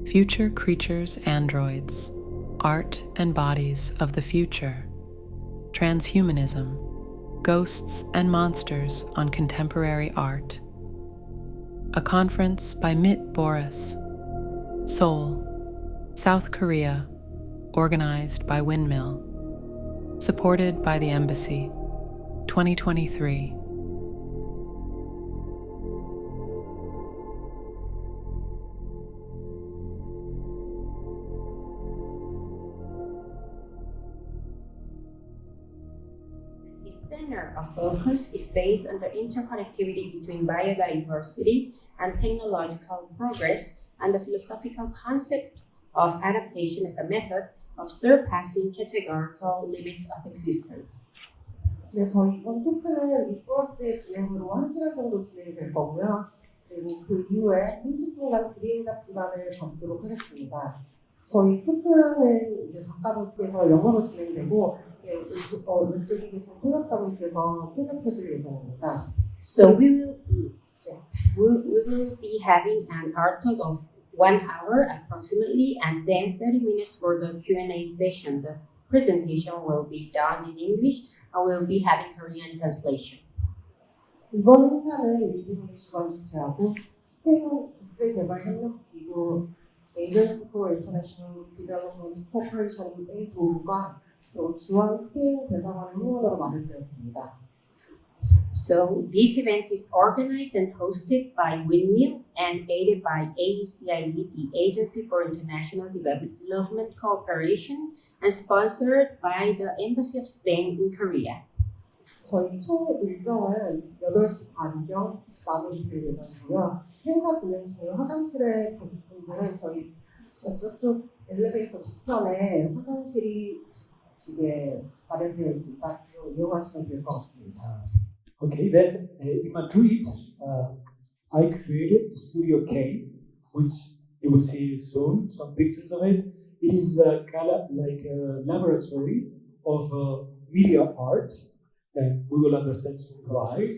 Future Creatures Androids, Art and Bodies of the Future, Transhumanism, Ghosts and Monsters on Contemporary Art. A conference by Borrás, Seoul, South Korea, organized by WINDMILL, supported by the Embassy, 2023. The center of focus is based on the interconnectivity between biodiversity and technological progress and the philosophical concept of adaptation as a method of surpassing categorical limits of existence. 네, 저희 이번 토크는 보라스의 진행으로 1시간 정도 진행이 될 거고요. 그리고 그 이후에 30분간 질의응답 시간을 가지도록 하겠습니다. 저희 토크는 이제 작가분께서 영어로 진행되고 왼쪽에 계신 통역사분께서 통역해줄 예정입니다. So we will be having an art talk of 1 hour approximately, and then 30 minutes for the Q&A session. The presentation will be done in English, and we'll be having Korean translation. 이번 행사는 윈드밀 주관 주최하고 스페인 국제개발협력기구 Agency for International Development Cooperation의 도움과 주한 스페인 대사관의 후원으로 마련되었습니다. So this event is organized and hosted by WINDMILL and aided by AECID, the Agency for International Development Cooperation, and sponsored by the Embassy of Spain in Korea. 저희 총 일정은 8시 반경 마무리될 예정이고요. 행사 진행 중에 화장실에 가실 분들은 저희 저쪽 엘리베이터 저편에 화장실이 이게 마련되어 있으니까 이용하시면 될 것 같습니다. Okay, then in Madrid, I created Studio K, which you will see soon, some pictures of it. It is kind of like a laboratory of media art, and we will understand soon why.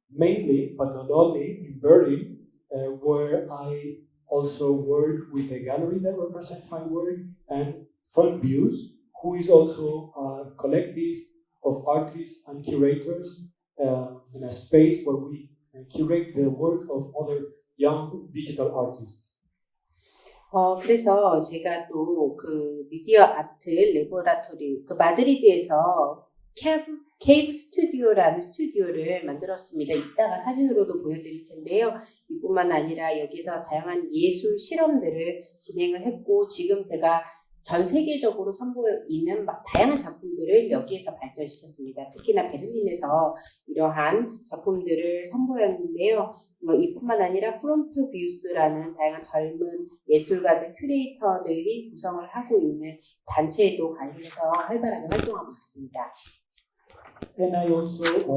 Mainly, but not only, in Berlin, where I also work with a gallery that represents my work, and Front Views, who is also a collective of artists and curators in a space where we curate the work of other young digital artists. 그래서 제가 또 그 미디어 아트 레보라토리, 그 마드리드에서 케이브 스튜디오라는 스튜디오를 만들었습니다. 이따가 사진으로도 보여드릴 텐데요. 이뿐만 아니라 여기서 다양한 예술 실험들을 진행을 했고, 지금 제가 전 세계적으로 선보이는 다양한 작품들을 여기에서 발전시켰습니다. 특히나 베를린에서 이러한 작품들을 선보였는데요. 이뿐만 아니라 프론트 뷰스라는 다양한 젊은 예술가들, 큐레이터들이 구성을 하고 있는 단체에도 가입해서 활발하게 활동하고 있습니다. And I also am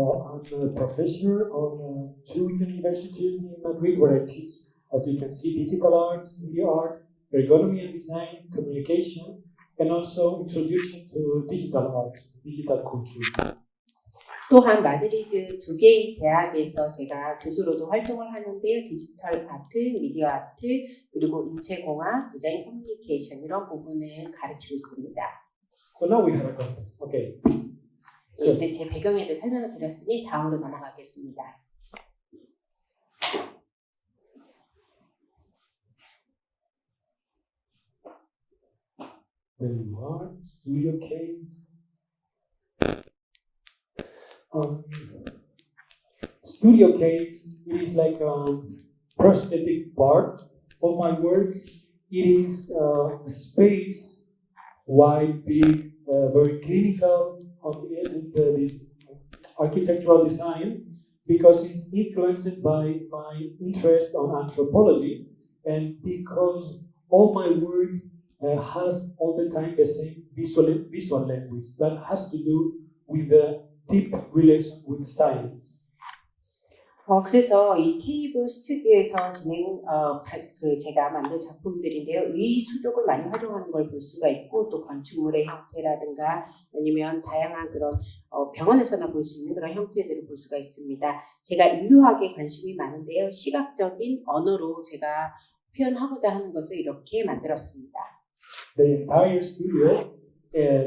a professor on 2 universities in Madrid where I teach, as you can see, digital art, media art, ergonomy and design, communication, and also introduction to digital art, digital culture. 또한 마드리드 2개의 대학에서 제가 교수로도 활동을 하는데요. 디지털 아트, 미디어 아트, 그리고 인체공학, 디자인 커뮤니케이션 이런 부분을 가르치고 있습니다. So now we have a context. Okay. 이제 제 배경에 대해 설명을 드렸으니 다음으로 넘어가겠습니다. There you are, Studio K. Studio K is like a prosthetic part of my work. It is a space, wide, big, very clinical on this architectural design because it's influenced by my interest on anthropology and because all my work has all the time the same visual language that has to do with the deep relation with science. 그래서 이 케이브 스튜디오에서 제가 만든 작품들인데요. 의수족을 많이 활용하는 걸 볼 수가 있고, 또 건축물의 형태라든가 아니면 다양한 그런 병원에서나 볼 수 있는 그런 형태들을 볼 수가 있습니다. 제가 인류학에 관심이 많은데요. 시각적인 언어로 제가 표현하고자 하는 것을 이렇게 만들었습니다. The entire studio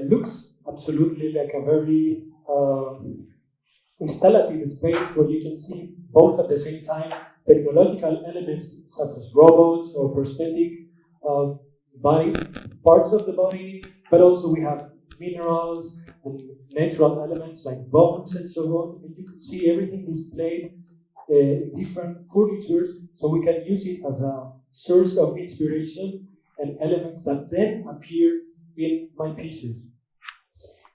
looks absolutely like a very installative space where you can see both at the same time technological elements such as robots or prosthetic body parts of the body, but also we have minerals and natural elements like bones and so on. And you can see everything displayed in different furnitures, so we can use it as a source of inspiration and elements that then appear in my pieces.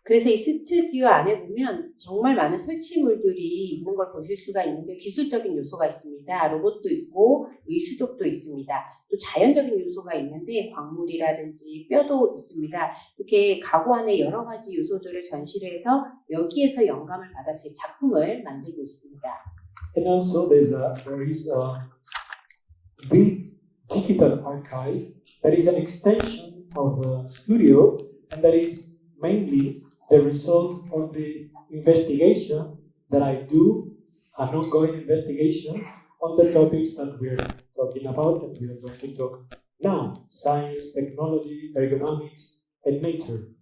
그래서 이 스튜디오 안에 보면 정말 많은 설치물들이 있는 걸 보실 수가 있는데 기술적인 요소가 있습니다. 로봇도 있고 의수족도 있습니다. 또 자연적인 요소가 있는데 광물이라든지 뼈도 있습니다. 이렇게 가구 안에 여러 가지 요소들을 전시를 해서 여기에서 영감을 받아 제 작품을 만들고 있습니다. And also there is a big digital archive that is an extension of the studio and that is mainly the result of the investigation that I do, an ongoing investigation on the topics that we're talking about and we are going to talk now: science, technology, ergonomics, and nature.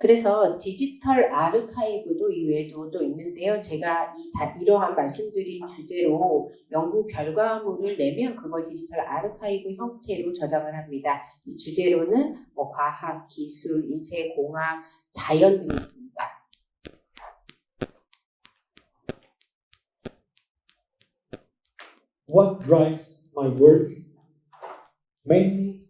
그래서 디지털 아르카이브도 이외에도 또 있는데요. 제가 이러한 말씀드린 주제로 연구 결과물을 내면 그걸 디지털 아르카이브 형태로 저장을 합니다. 이 주제로는 과학, 기술, 인체공학, 자연 등이 있습니다. What drives my work? Mainly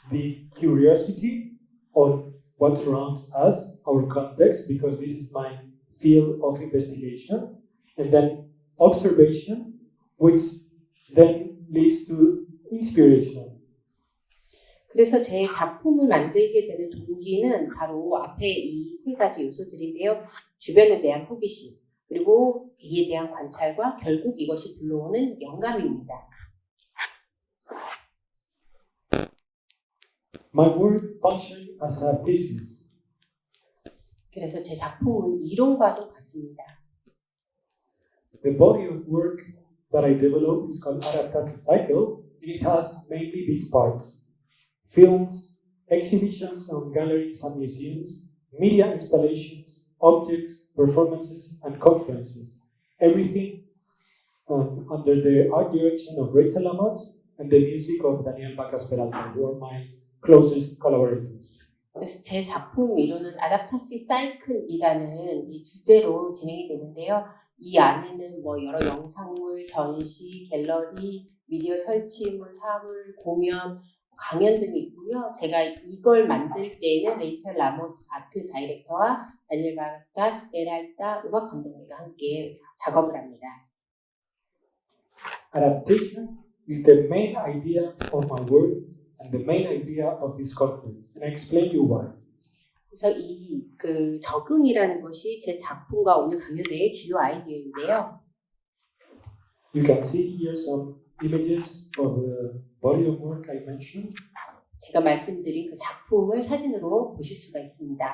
the curiosity on what surrounds us, our context, because this is my field of investigation, and then observation, which then leads to inspiration. 그래서 제 작품을 만들게 되는 동기는 바로 앞에 이 세 가지 요소들인데요. 주변에 대한 호기심, 그리고 이에 대한 관찰과 결국 이것이 불러오는 영감입니다. My work functions as a thesis. 그래서 제 작품은 이론과도 같습니다. The body of work that I develop is called Adaptasi Cycle, and it has mainly these parts: films, exhibitions on galleries and museums, media installations, objects, performances, and conferences. Everything under the art direction of Rachel Lamot and the music of Daniel Bacas Peralta, who are my closest collaborators. 그래서 제 작품 이론은 아답타시 사이클이라는 이 주제로 진행이 되는데요. 이 안에는 여러 영상물, 전시, 갤러리, 미디어 설치물, 사물, 공연, 강연 등이 있고요. 제가 이걸 만들 때는 레이첼 라못 아트 다이렉터와 다니엘 바카스 베랄타 음악 감독님과 함께 작업을 합니다. Adaptation is the main idea of my work and the main idea of this conference, and I explain you why. 그래서 적응이라는 것이 제 작품과 오늘 강연의 주요 아이디어인데요. You can see here some images of the body of work I mentioned. 제가 말씀드린 그 작품을 사진으로 보실 수가 있습니다.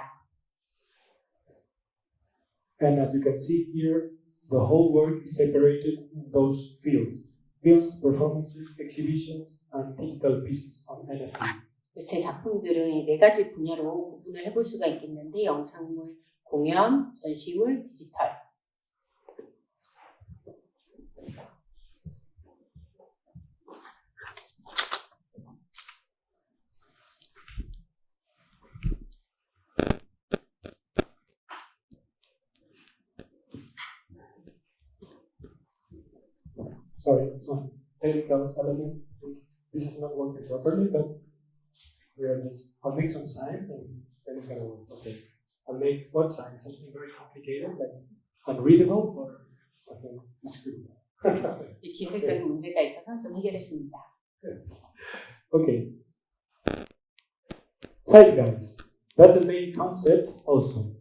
And as you can see here, the whole work is separated in those fields: films, performances, exhibitions, and digital pieces on NFTs. 제 작품들은 이 네 가지 분야로 구분을 해볼 수가 있겠는데 영상물, 공연, 전시물, 디지털. Sorry, some technical element. This is not working properly, but I'll make some signs and then it's gonna work. Okay. I'll make what sign? Something very complicated, like unreadable, or something discrete. 이 기술적인 문제가 있어서 좀 해결했습니다. Okay. Zeitgeist. That's the main concept also.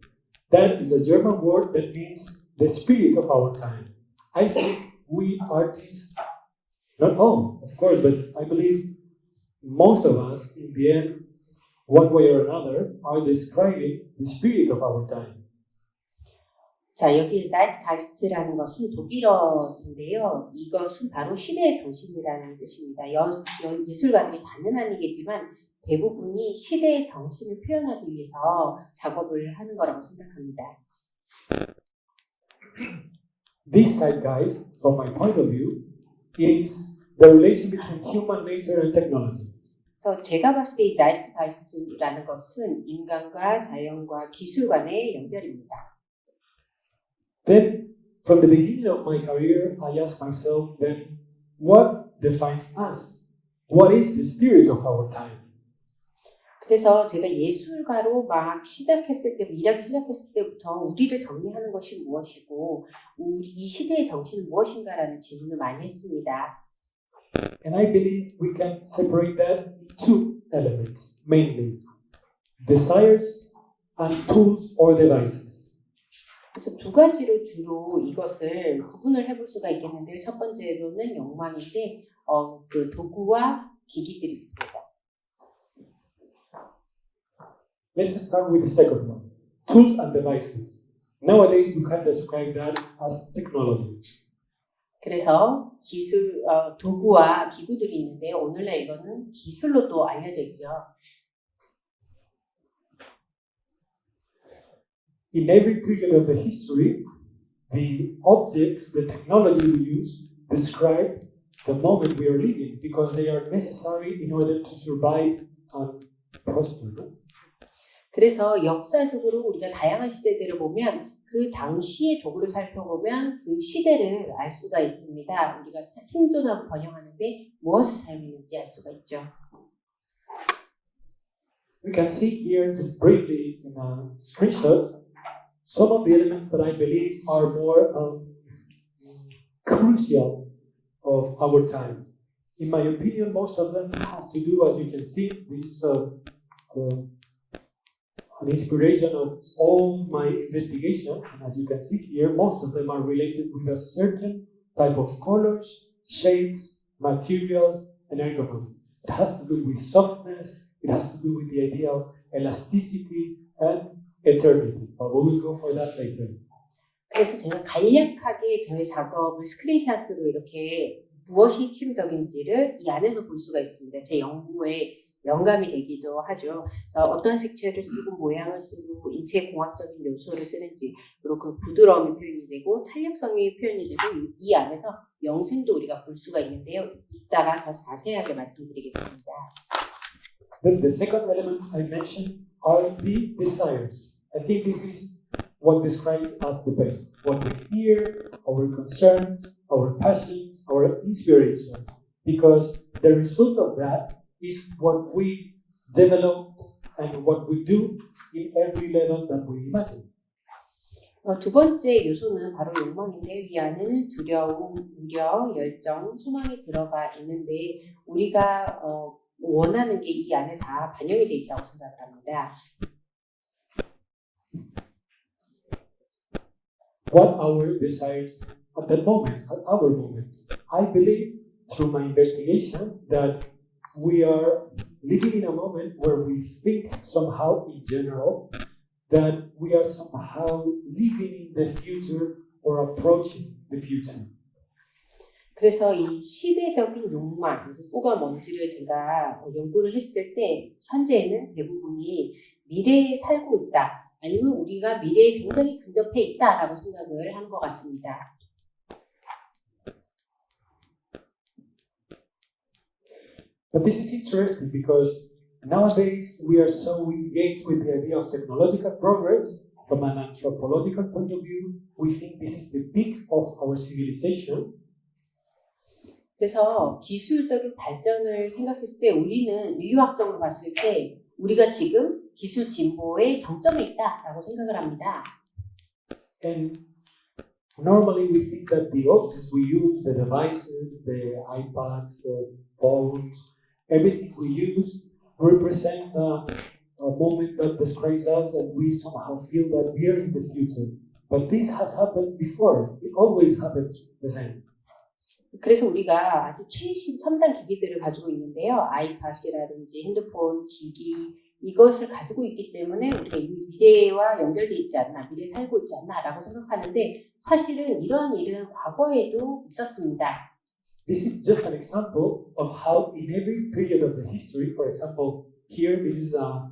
That is a German word that means the spirit of our time. I think we artists, not all, of course, but I believe most of us, in the end, one way or another, are describing the spirit of our time. 자, 여기 Zeitgeist라는 것은 독일어인데요. 이것은 바로 시대의 정신이라는 뜻입니다. 예술가들이 다는 아니겠지만 대부분이 시대의 정신을 표현하기 위해서 작업을 하는 거라고 생각합니다. This zeitgeist, from my point of view, is the relation between human nature and technology. 그래서 제가 봤을 때 이 Zeitgeist라는 것은 인간과 자연과 기술 간의 연결입니다. Then, from the beginning of my career, I asked myself then, what defines us? What is the spirit of our time? 그래서 제가 예술가로 막 일하기 시작했을 때부터 우리를 정리하는 것이 무엇이고 이 시대의 정신은 무엇인가라는 질문을 많이 했습니다. And I believe we can separate that into two elements, mainly desires and tools or devices. 그래서 두 가지로 주로 이것을 구분을 해볼 수가 있겠는데요. 첫 번째로는 욕망인데 그 도구와 기기들이 있습니다. Let's start with the second one, tools and devices. Nowadays we can describe that as technology. 그래서 도구와 기구들이 있는데요. 오늘날 이거는 기술로도 알려져 있죠. In every period of the history, the objects, the technology we use describe the moment we are living because they are necessary in order to survive and prosper. 그래서 역사적으로 우리가 다양한 시대들을 보면 그 당시의 도구를 살펴보면 그 시대를 알 수가 있습니다. 우리가 생존하고 번영하는데 무엇을 사용했는지 알 수가 있죠. We can see here just briefly in a screenshot some of the elements that I believe are more crucial of our time. In my opinion, most of them have to do, as you can see, this is an inspiration of all my investigation. And as you can see here, most of them are related with a certain type of colors, shades, materials, and ergonomy. It has to do with softness, it has to do with the idea of elasticity and eternity. But we will go for that later. 그래서 제가 간략하게 저의 작업을 스크린샷으로 이렇게 무엇이 핵심적인지를 이 안에서 볼 수가 있습니다. 제 연구에 영감이 되기도 하죠. 어떤 색채를 쓰고 모양을 쓰고 인체 공학적인 요소를 쓰는지 그리고 그 부드러움이 표현이 되고 탄력성이 표현이 되고 이 안에서 영생도 우리가 볼 수가 있는데요. 이따가 더 자세하게 말씀드리겠습니다. Then the second element I mentioned are the desires. I think this is what describes us the best. What we fear, our concerns, our passions, our inspiration. Because the result of that is what we develop and what we do in every level that we imagine. 두 번째 요소는 바로 욕망인데요. 이 안에는 두려움, 우려, 열정, 소망이 들어가 있는데 우리가 원하는 게 이 안에 다 반영이 되어 있다고 생각을 합니다. What our desires at that moment, at our moment. I believe through my investigation that we are living in a moment where we think somehow in general that we are somehow living in the future or approaching the future. 그래서 이 시대적인 욕망, 뭐가 뭔지를 제가 연구를 했을 때 현재에는 대부분이 미래에 살고 있다. 아니면 우리가 미래에 굉장히 근접해 있다라고 생각을 한 것 같습니다. But this is interesting because nowadays we are so engaged with the idea of technological progress. From an anthropological point of view, we think this is the peak of our civilization. 그래서 기술적인 발전을 생각했을 때 우리는 인류학적으로 봤을 때 우리가 지금 기술 진보의 정점에 있다라고 생각을 합니다. And normally we think that the objects we use, the devices, the iPads, the phones, everything we use represents a moment that describes us and we somehow feel that we are in the future. But this has happened before. It always happens the same. 그래서 우리가 아주 최신 첨단 기기들을 가지고 있는데요. 아이팟이라든지 핸드폰, 기기, 이것을 가지고 있기 때문에 우리가 이 미래와 연결되어 있지 않나, 미래에 살고 있지 않나라고 생각하는데 사실은 이러한 일은 과거에도 있었습니다. This is just an example of how in every period of the history, for example, here this is a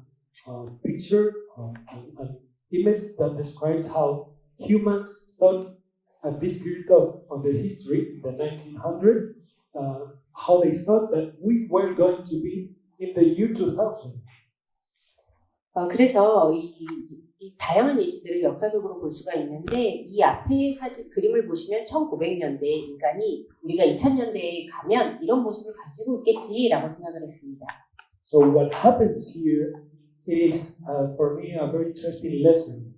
picture, an image that describes how humans thought at this period of the history, the 1900s, how they thought that we were going to be in the year 2000. 그래서 이 다양한 예시들을 역사적으로 볼 수가 있는데 이 앞에 그림을 보시면 1900년대 인간이 우리가 2000년대에 가면 이런 모습을 가지고 있겠지라고 생각을 했습니다. So what happens here is, for me, a very interesting lesson.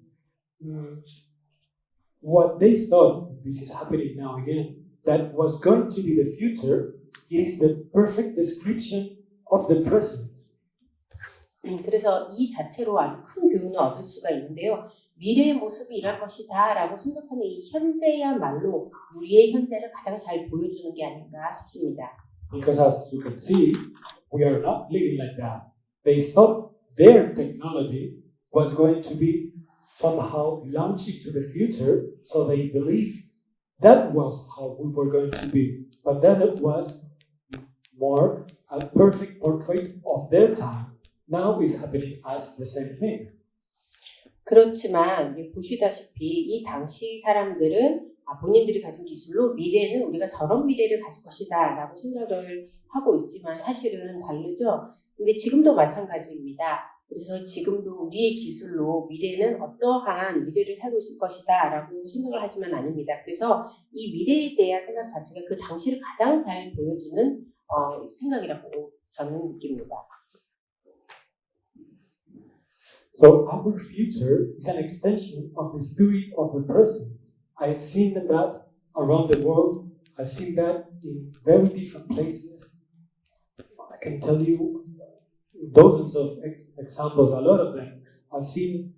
What they thought, this is happening now again, that was going to be the future, it is the perfect description of the present. 그래서 이 자체로 아주 큰 교훈을 얻을 수가 있는데요. 미래의 모습이 이럴 것이다 라고 생각하는 이 현재야말로 우리의 현재를 가장 잘 보여주는 게 아닌가 싶습니다. Because as you can see, we are not living like that. They thought their technology was going to be somehow launched to the future, so they believed that was how we were going to be. But then it was more a perfect portrait of their time. Now is happening as the same thing. 그렇지만 보시다시피 이 당시 사람들은 본인들이 가진 기술로 미래는 우리가 저런 미래를 가질 것이다 라고 생각을 하고 있지만 사실은 다르죠. 근데 지금도 마찬가지입니다. 그래서 지금도 우리의 기술로 미래는 어떠한 미래를 살고 있을 것이다 라고 생각을 하지만 아닙니다. 그래서 이 미래에 대한 생각 자체가 그 당시를 가장 잘 보여주는 생각이라고 저는 느낍니다. So our future is an extension of the spirit of the present. I've seen that around the world. I've seen that in very different places. I can tell you dozens of examples, a lot of them. I've seen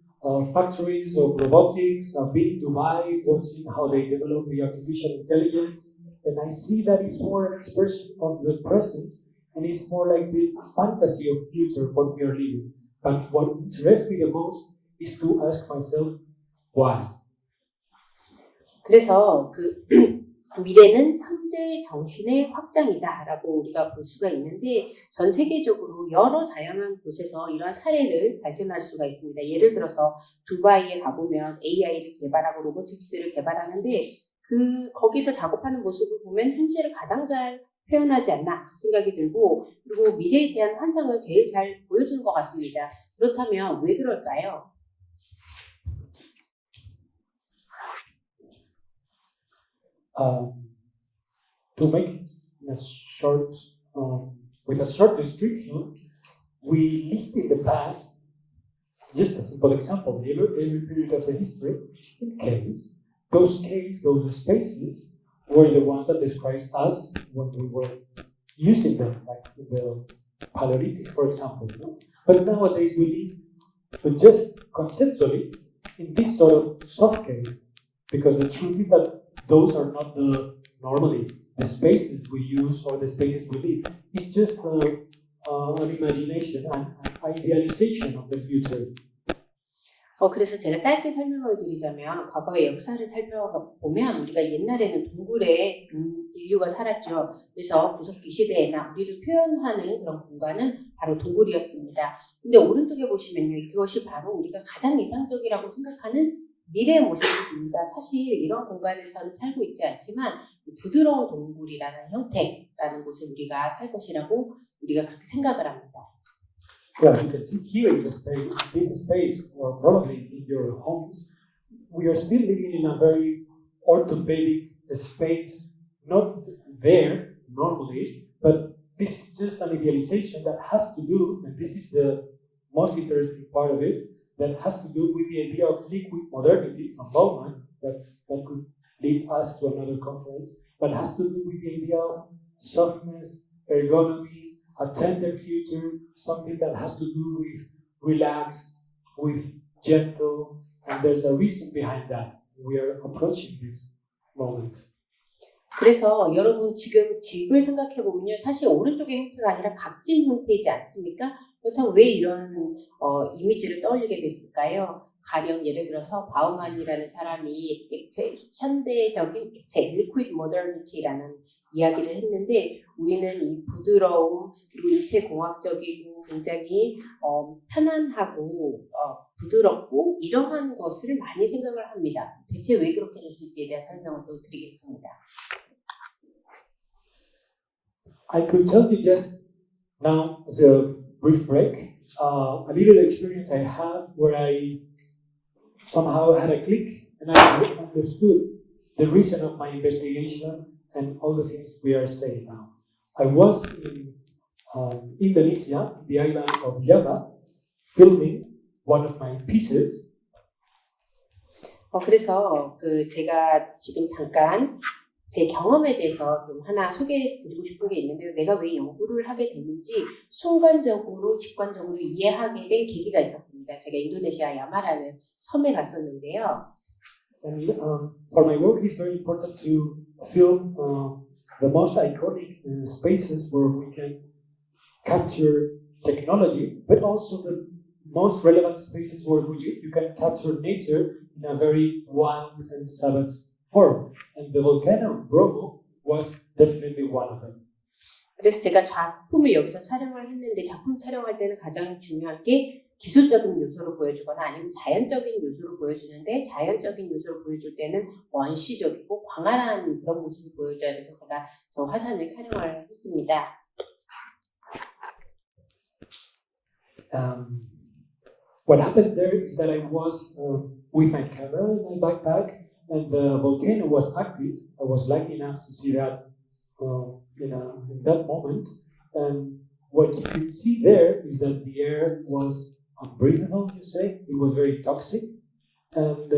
factories of robotics. I've been in Dubai watching how they develop the artificial intelligence. And I see that it's more an expression of the present and it's more like the fantasy of future, what we are living. But what interests me the most is to ask myself, why? 그래서 그 미래는 현재 정신의 확장이다라고 우리가 볼 수가 있는데 전 세계적으로 여러 다양한 곳에서 이러한 사례를 발견할 수가 있습니다. 예를 들어서 두바이에 가보면 AI를 개발하고 로보틱스를 개발하는데 거기서 작업하는 모습을 보면 현재를 가장 잘 표현하지 않나 생각이 들고 그리고 미래에 대한 환상을 제일 잘 보여주는 것 같습니다. 그렇다면 왜 그럴까요? To make a short, with a short description, we lived in the past, just a simple example, every period of the history, in caves. Those caves, those spaces, were the ones that describes us when we were using them, like in the Paleolithic, for example. You know? But nowadays we live, just conceptually, in this sort of soft cave, because the truth is that those are not normally the spaces we use or the spaces we live. It's just an imagination, an idealization of the future. 그래서 제가 짧게 설명을 드리자면 과거의 역사를 살펴보면 우리가 옛날에는 동굴에 인류가 살았죠. 그래서 구석기 시대에나 우리를 표현하는 그런 공간은 바로 동굴이었습니다. 근데 오른쪽에 보시면요. 이것이 바로 우리가 가장 이상적이라고 생각하는 미래의 모습입니다. 사실 이런 공간에서는 살고 있지 않지만 부드러운 동굴이라는 형태라는 곳에 우리가 살 것이라고 우리가 그렇게 생각을 합니다. Yeah, you can see here in this space, or probably in your homes, we are still living in a very orthopedic space, not there normally, but this is just an idealization that has to do, and this is the most interesting part of it, that has to do with the idea of liquid modernity from Bauman, that could lead us to another conference, but has to do with the idea of softness, ergonomy, a tender future, something that has to do with relaxed, with gentle, and there's a reason behind that. We are approaching this moment. 그래서 여러분 지금 집을 생각해 보면요, 사실 오른쪽의 형태가 아니라 각진 형태이지 않습니까? 그렇다면 왜 이런 이미지를 떠올리게 됐을까요? 가령 예를 들어서 바우만이라는 사람이 현대적인 액체, liquid modernity라는 이야기를 했는데, 우리는 이 부드러움 그리고 인체공학적이고 굉장히 편안하고 부드럽고 이러한 것을 많이 생각을 합니다. 대체 왜 그렇게 됐을지에 대한 설명을 또 드리겠습니다. I could tell you just now as a brief break, a little experience I have where I somehow had a click and I understood the reason of my investigation and all the things we are saying now. I was in Indonesia, the island of Java, filming one of my pieces. 그래서 제가 지금 잠깐 제 경험에 대해서 좀 하나 소개해드리고 싶은 게 있는데요. 내가 왜 연구를 하게 됐는지 순간적으로 직관적으로 이해하게 된 계기가 있었습니다. 제가 인도네시아 야마라는 섬에 갔었는데요. And for my work, it's very important to film the most iconic spaces where we can capture technology, but also the most relevant spaces where you can capture nature in a very wild and savage form. And the volcano Bromo was definitely one of them. 그래서 제가 작품을 여기서 촬영을 했는데, 작품 촬영할 때는 가장 중요한 게 기술적인 요소로 보여주거나 아니면 자연적인 요소로 보여주는데, 자연적인 요소로 보여줄 때는 원시적이고 광활한 그런 모습을 보여줘야 돼서 제가 저 화산을 촬영을 했습니다. What happened there is that I was with my camera in my backpack, and the volcano was active. I was lucky enough to see that in that moment. And what you could see there is that the air was unbreathable, you say. It was very toxic. And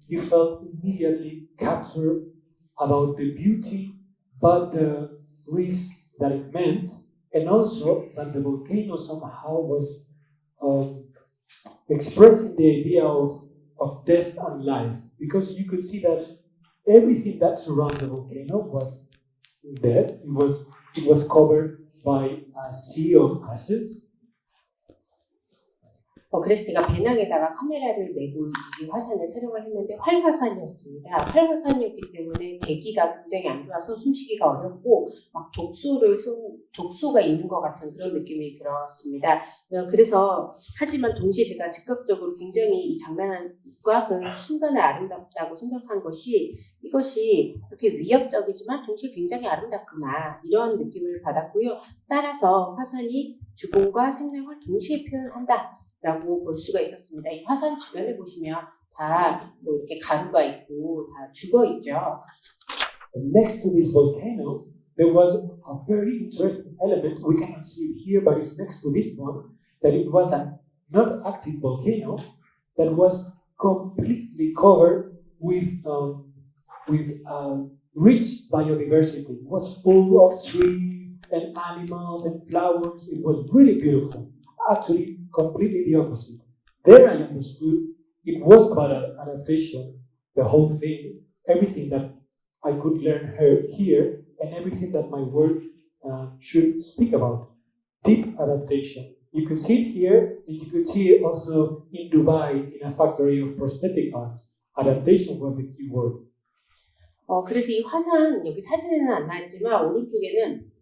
you felt immediately captured about the beauty, but the risk that it meant, and also that the volcano somehow was expressing the idea of death and life, because you could see that everything that surrounded the volcano was dead. It was covered by a sea of ashes. 그래서 제가 배낭에다가 카메라를 메고 이 화산을 촬영을 했는데 활화산이었습니다. 활화산이었기 때문에 대기가 굉장히 안 좋아서 숨쉬기가 어렵고 막 독소가 있는 것 같은 그런 느낌이 들었습니다. 그래서 하지만 동시에 제가 즉각적으로 굉장히 이 장면과 그 순간을 아름답다고 생각한 것이, 이것이 이렇게 위협적이지만 동시에 굉장히 아름답구나, 이런 느낌을 받았고요. 따라서 화산이 죽음과 생명을 동시에 표현한다 라고 볼 수가 있었습니다. 이 화산 주변에 보시면 다 뭐 이렇게 가루가 있고 다 죽어 있죠. And next to this volcano, there was a very interesting element. We cannot see it here, but it's next to this one. That it was a not active volcano that was completely covered with rich biodiversity. It was full of trees and animals and flowers. It was really beautiful. Actually, completely the opposite. There I understood it was about adaptation, the whole thing, everything that I could learn here, and everything that my work should speak about. Deep adaptation. You could see it here, and you could see it also in Dubai in a factory of prosthetic arts. Adaptation was the key word. 그래서 이 화산, 여기 사진에는 안 나왔지만 오른쪽에는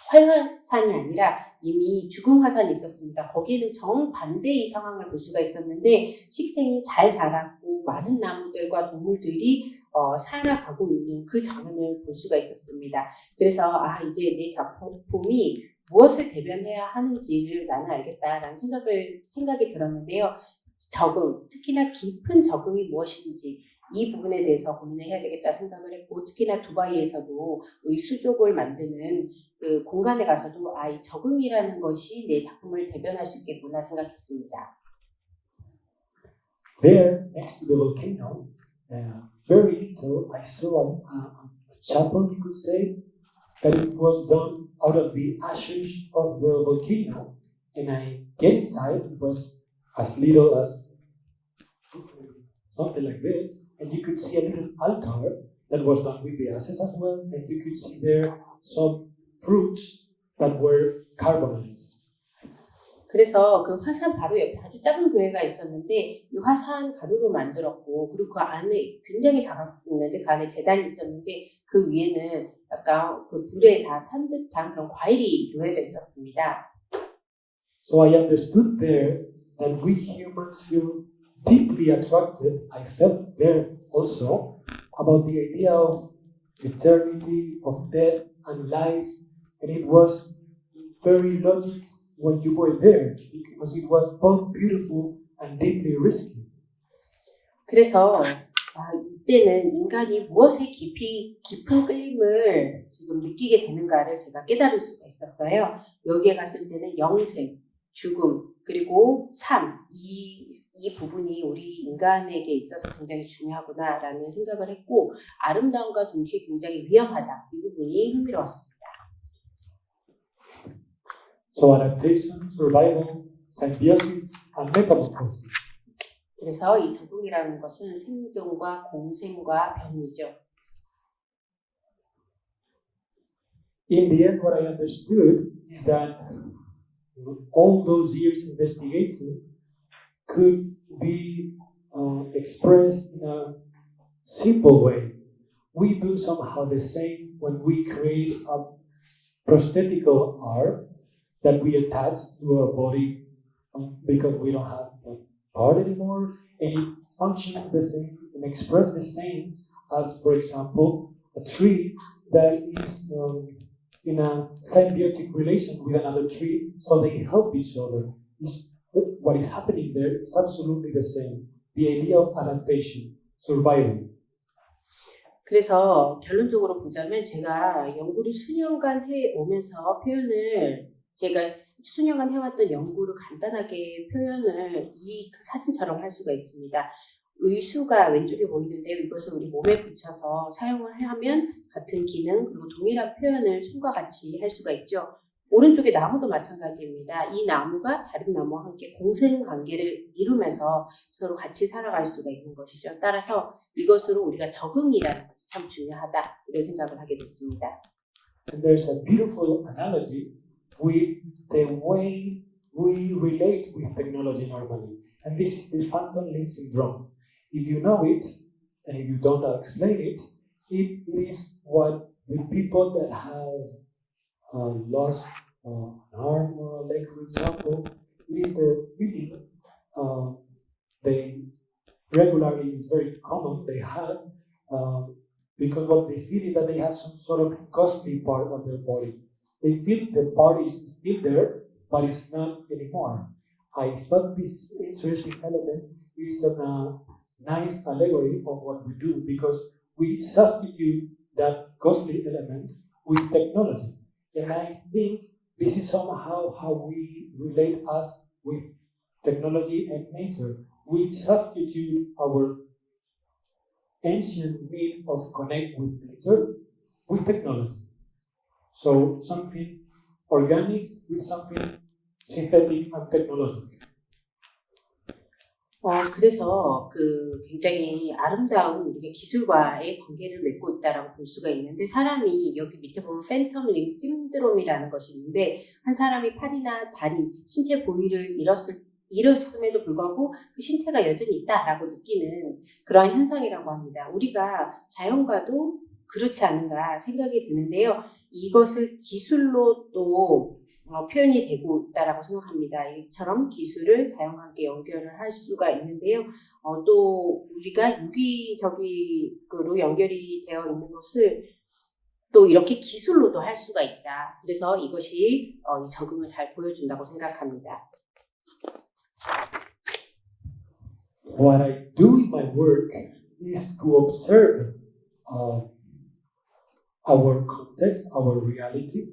활화산이 아니라 이미 죽은 화산이 있었습니다. 거기에는 정반대의 상황을 볼 수가 있었는데, 식생이 잘 자랐고 많은 나무들과 동물들이 살아가고 있는 그 장면을 볼 수가 있었습니다. 그래서 이제 내 작품이 무엇을 대변해야 하는지를 나는 알겠다라는 생각이 들었는데요. 적응, 특히나 깊은 적응이 무엇인지 이 부분에 대해서 고민을 해야 되겠다 생각을 했고, 특히나 두바이에서도 이 수족을 만드는 그 공간에 가서도 이 적응이라는 것이 내 작품을 대변할 수 있겠구나 생각했습니다. There, next to the volcano, very little, I saw a chapel, you could say, that it was done out of the ashes of the volcano, and I get inside, it was as little as something like this, and you could see a little altar that was done with the assets as well, and you could see there some fruits that were carbonized. 그래서 그 화산 바로 옆에 아주 작은 교회가 있었는데 이 화산 가루로 만들었고 그리고 그 안에 굉장히 작았는데 그 안에 제단이 있었는데 그 위에는 약간 그 불에 다 탄 듯한 그런 과일이 놓여져 있었습니다. So I understood there that we humans feel deeply attracted, I felt there also, about the idea of eternity, of death and life, and it was very logical when you were there, because it was both beautiful and deeply risky. 그래서 이때는 인간이 무엇에 깊은 끌림을 지금 느끼게 되는가를 제가 깨달을 수가 있었어요. 여기에 갔을 때는 영생, 죽음, 그리고 삶, 이 부분이 우리 인간에게 있어서 굉장히 중요하구나라는 생각을 했고 아름다움과 동시에 굉장히 위험하다. 이 부분이 흥미로웠습니다. So adaptation, survival, symbiosis, and metamorphosis. 그래서 이 적응이라는 것은 생존과 공생과 변이죠. In the end, what I understood is that all those years investigating could be expressed in a simple way. We do somehow the same when we create a prosthetical arm that we attach to our body because we don't have that part anymore, and it functions the same and expresses the same as, for example, a tree that is in a symbiotic relation with another tree, so they help each other. What is happening there is absolutely the same. The idea of adaptation, survival. 그래서 결론적으로 보자면 제가 연구를 수년간 해오면서 제가 수년간 해왔던 연구를 간단하게 표현을 이 사진처럼 할 수가 있습니다. 의수가 왼쪽에 보이는데요. 이것을 우리 몸에 붙여서 사용을 하면 같은 기능 그리고 동일한 표현을 손과 같이 할 수가 있죠. 오른쪽에 나무도 마찬가지입니다. 이 나무가 다른 나무와 함께 공생관계를 이루면서 서로 같이 살아갈 수가 있는 것이죠. 따라서 이것으로 우리가 적응이라는 것이 참 중요하다 이런 생각을 하게 됐습니다. And there's a beautiful analogy with the way we relate with technology normally. And this is the phantom limb syndrome. If you know it, and if you don't explain it, it is what the people that has lost an arm or a leg, for example, it is the feeling they regularly, it's very common, they have, because what they feel is that they have some sort of costly part of their body. They feel the part is still there, but it's not anymore. I thought this interesting element is a nice allegory of what we do, because we substitute that costly element with technology. And I think this is somehow how we relate us with technology and nature. We substitute our ancient need of connect with nature with technology. So something organic with something synthetic and technological. 그래서 굉장히 아름다운 우리가 기술과의 관계를 맺고 있다라고 볼 수가 있는데 사람이 여기 밑에 보면 팬텀 림b 신드롬이라는 것이 있는데 한 사람이 팔이나 다리, 신체 부위를 잃었음에도 불구하고 그 신체가 여전히 있다라고 느끼는 그러한 현상이라고 합니다. 우리가 자연과도 그렇지 않은가 생각이 드는데요. 이것을 기술로 또 표현이 되고 있다라고 생각합니다. 이처럼 기술을 자연과 함께 연결을 할 수가 있는데요. 또 우리가 유기적으로 연결이 되어 있는 것을 또 이렇게 기술로도 할 수가 있다. 그래서 이것이 이 적응을 잘 보여준다고 생각합니다. What I do in my work is to observe our context, our reality,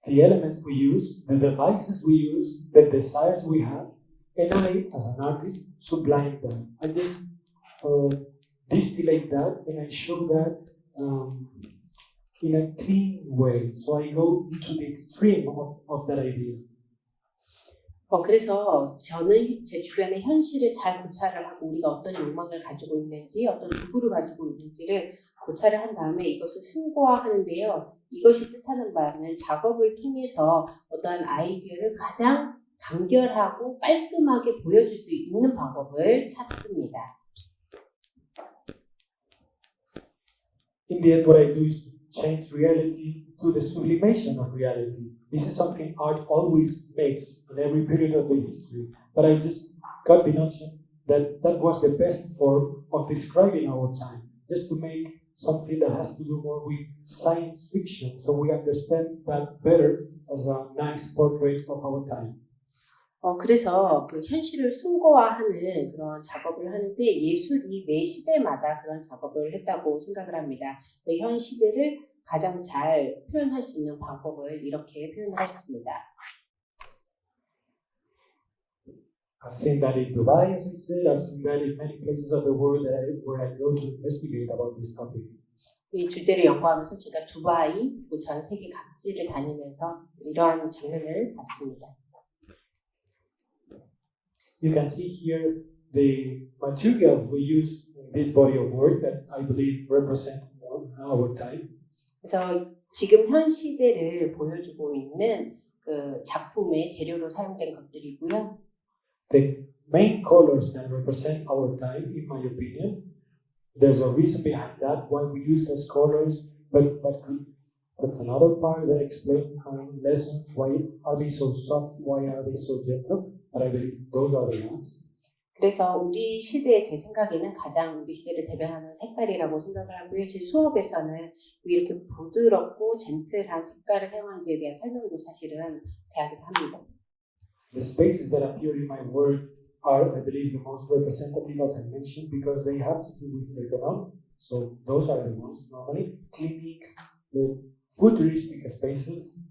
the elements we use, the devices we use, the desires we have, and I, as an artist, sublime them. I just distillate that and I show that in a clean way. So I go into the extreme of that idea. 그래서 저는 제 주변의 현실을 잘 고찰을 하고 우리가 어떤 욕망을 가지고 있는지 어떤 도구를 가지고 있는지를 고찰을 한 다음에 이것을 승고화하는데요. 이것이 뜻하는 바는 작업을 통해서 어떠한 아이디어를 가장 간결하고 깔끔하게 보여줄 수 있는 방법을 찾습니다. In the end, what I do is to change reality to the sublimation of reality. This is something art always makes in every period of the history. But I just got the notion that that was the best form of describing our time, just to make something that has to do more with science fiction, so we understand that better as a nice portrait of our time. 그래서 그 현실을 승고화하는 그런 작업을 하는데 예술이 매 시대마다 그런 작업을 했다고 생각을 합니다. 현 시대를 가장 잘 표현할 수 있는 방법을 이렇게 표현을 했습니다. I've seen that in Dubai, as I said. I've seen that in many places of the world where I go to investigate about this topic. 이 주제를 연구하면서 제가 두바이 그리고 전 세계 각지를 다니면서 이러한 장면을 봤습니다. You can see here the materials we use in this body of work that I believe represent our time. 그래서 지금 현 시대를 보여주고 있는 그 작품의 재료로 사용된 것들이고요. The main colors that represent our time, in my opinion, there's a reason behind that why we use those colors, but that's another part that explains lessons. Why are they so soft? Why are they so gentle? But I believe those are the ones. 그래서 우리 시대에 제 생각에는 가장 우리 시대를 대변하는 색깔이라고 생각을 하고요. 제 수업에서는 왜 이렇게 부드럽고 젠틀한 색깔을 사용하는지에 대한 설명도 사실은 대학에서 합니다. The spaces that appear in my work are, I believe, the most representative, as I mentioned, because they have to do with ergonomics. So those are the ones normally. Clinics, the futuristic spaces.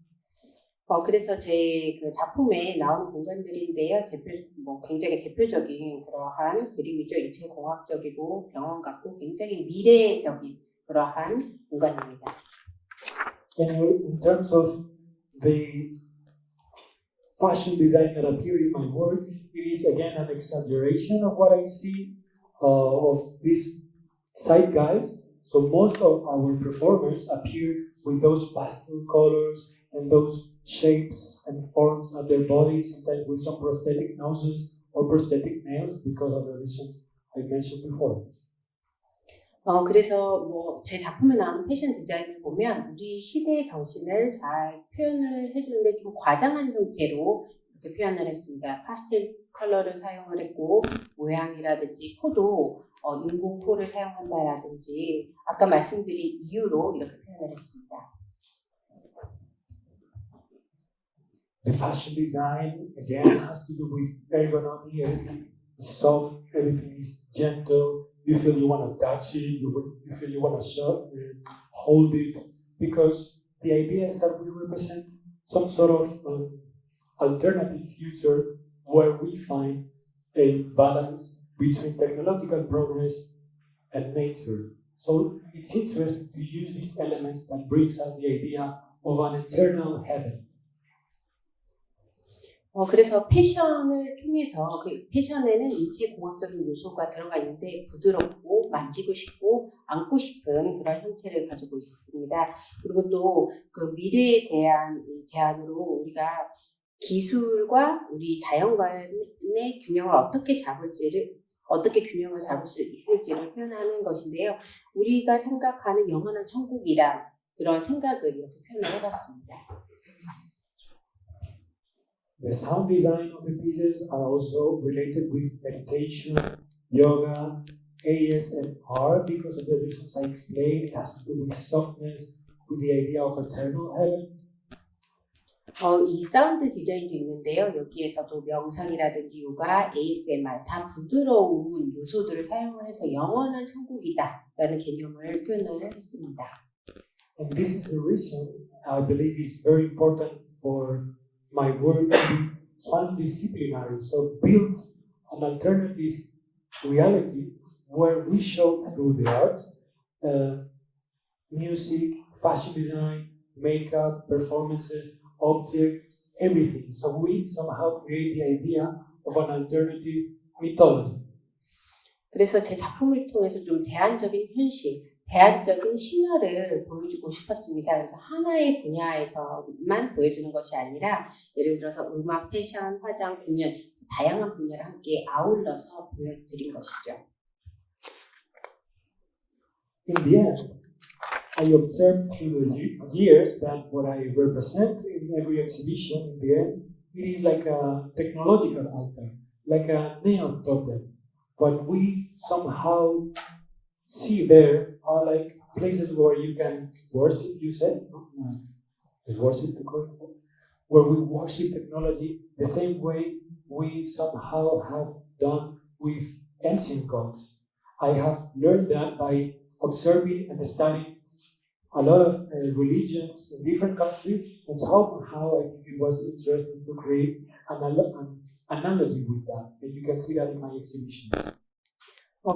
그래서 제 그 작품에 나오는 공간들인데요. 굉장히 대표적인 그러한 그림이죠. 인체공학적이고 병원 같고 굉장히 미래적인 그러한 공간입니다. And in terms of the fashion design that appear in my work, it is again an exaggeration of what I see of this zeitgeist. So most of our performers appear with those pastel colors and those shapes and forms of their bodies, sometimes with some prosthetic noses or prosthetic nails because of the reasons I mentioned before. 그래서 제 작품에 나오는 패션 디자인을 보면 우리 시대의 정신을 잘 표현을 해주는데 좀 과장한 형태로 이렇게 표현을 했습니다. 파스텔 컬러를 사용을 했고 모양이라든지 코도 인공 코를 사용한다라든지 아까 말씀드린 이유로 이렇게 표현을 했습니다. The fashion design again has to do with ergonomy. Everything is soft, everything is gentle. You feel you want to touch it, you feel you want to hold it, because the idea is that we represent some sort of alternative future where we find a balance between technological progress and nature. So it's interesting to use these elements that brings us the idea of an eternal heaven. 그래서 패션을 통해서 그 패션에는 인체공학적인 요소가 들어가 있는데 부드럽고 만지고 싶고 안고 싶은 그런 형태를 가지고 있습니다. 그리고 또 그 미래에 대한 대안으로 우리가 기술과 우리 자연과의 균형을 어떻게 균형을 잡을 수 있을지를 표현하는 것인데요. 우리가 생각하는 영원한 천국이란 그런 생각을 이렇게 표현을 해봤습니다. The sound design of the pieces are also related with meditation, yoga, ASMR, because of the reasons I explained. It has to do with softness, with the idea of eternal heaven. 이 사운드 디자인도 있는데요. 여기에서도 명상이라든지 요가, ASMR 다 부드러운 요소들을 사용을 해서 영원한 천국이다라는 개념을 표현을 했습니다. And this is the reason I believe it's very important for my work to be transdisciplinary, so build an alternative reality where we show through the art, music, fashion design, makeup, performances, objects, everything. So we somehow create the idea of an alternative mythology. 그래서 제 작품을 통해서 좀 대안적인 현실, 대안적인 신화를 보여주고 싶었습니다. 그래서 하나의 분야에서만 보여주는 것이 아니라 예를 들어서 음악, 패션, 화장, 공연 다양한 분야를 함께 아울러서 보여드린 것이죠. In the end, I observed through the years that what I represent in every exhibition, in the end, it is like a technological altar, like a neon totem. What we somehow see there are like places where you can worship, you said? Is worship the correct word? Where we worship technology the same way we somehow have done with ancient gods. I have learned that by observing and studying a lot of religions in different countries, and somehow I think it was interesting to create an analogy with that, and you can see that in my exhibition.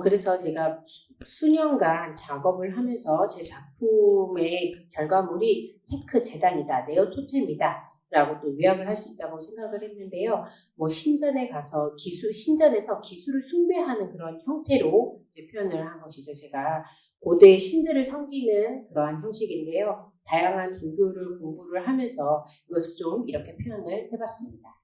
그래서 제가 수년간 작업을 하면서 제 작품의 결과물이 테크 재단이다, 네오 토템이다 라고 또 요약을 할 수 있다고 생각을 했는데요. 신전에 가서 신전에서 기술을 숭배하는 그런 형태로 이제 표현을 한 것이죠. 제가 고대 신들을 섬기는 그러한 형식인데요. 다양한 종교를 공부를 하면서 이것을 좀 이렇게 표현을 해봤습니다.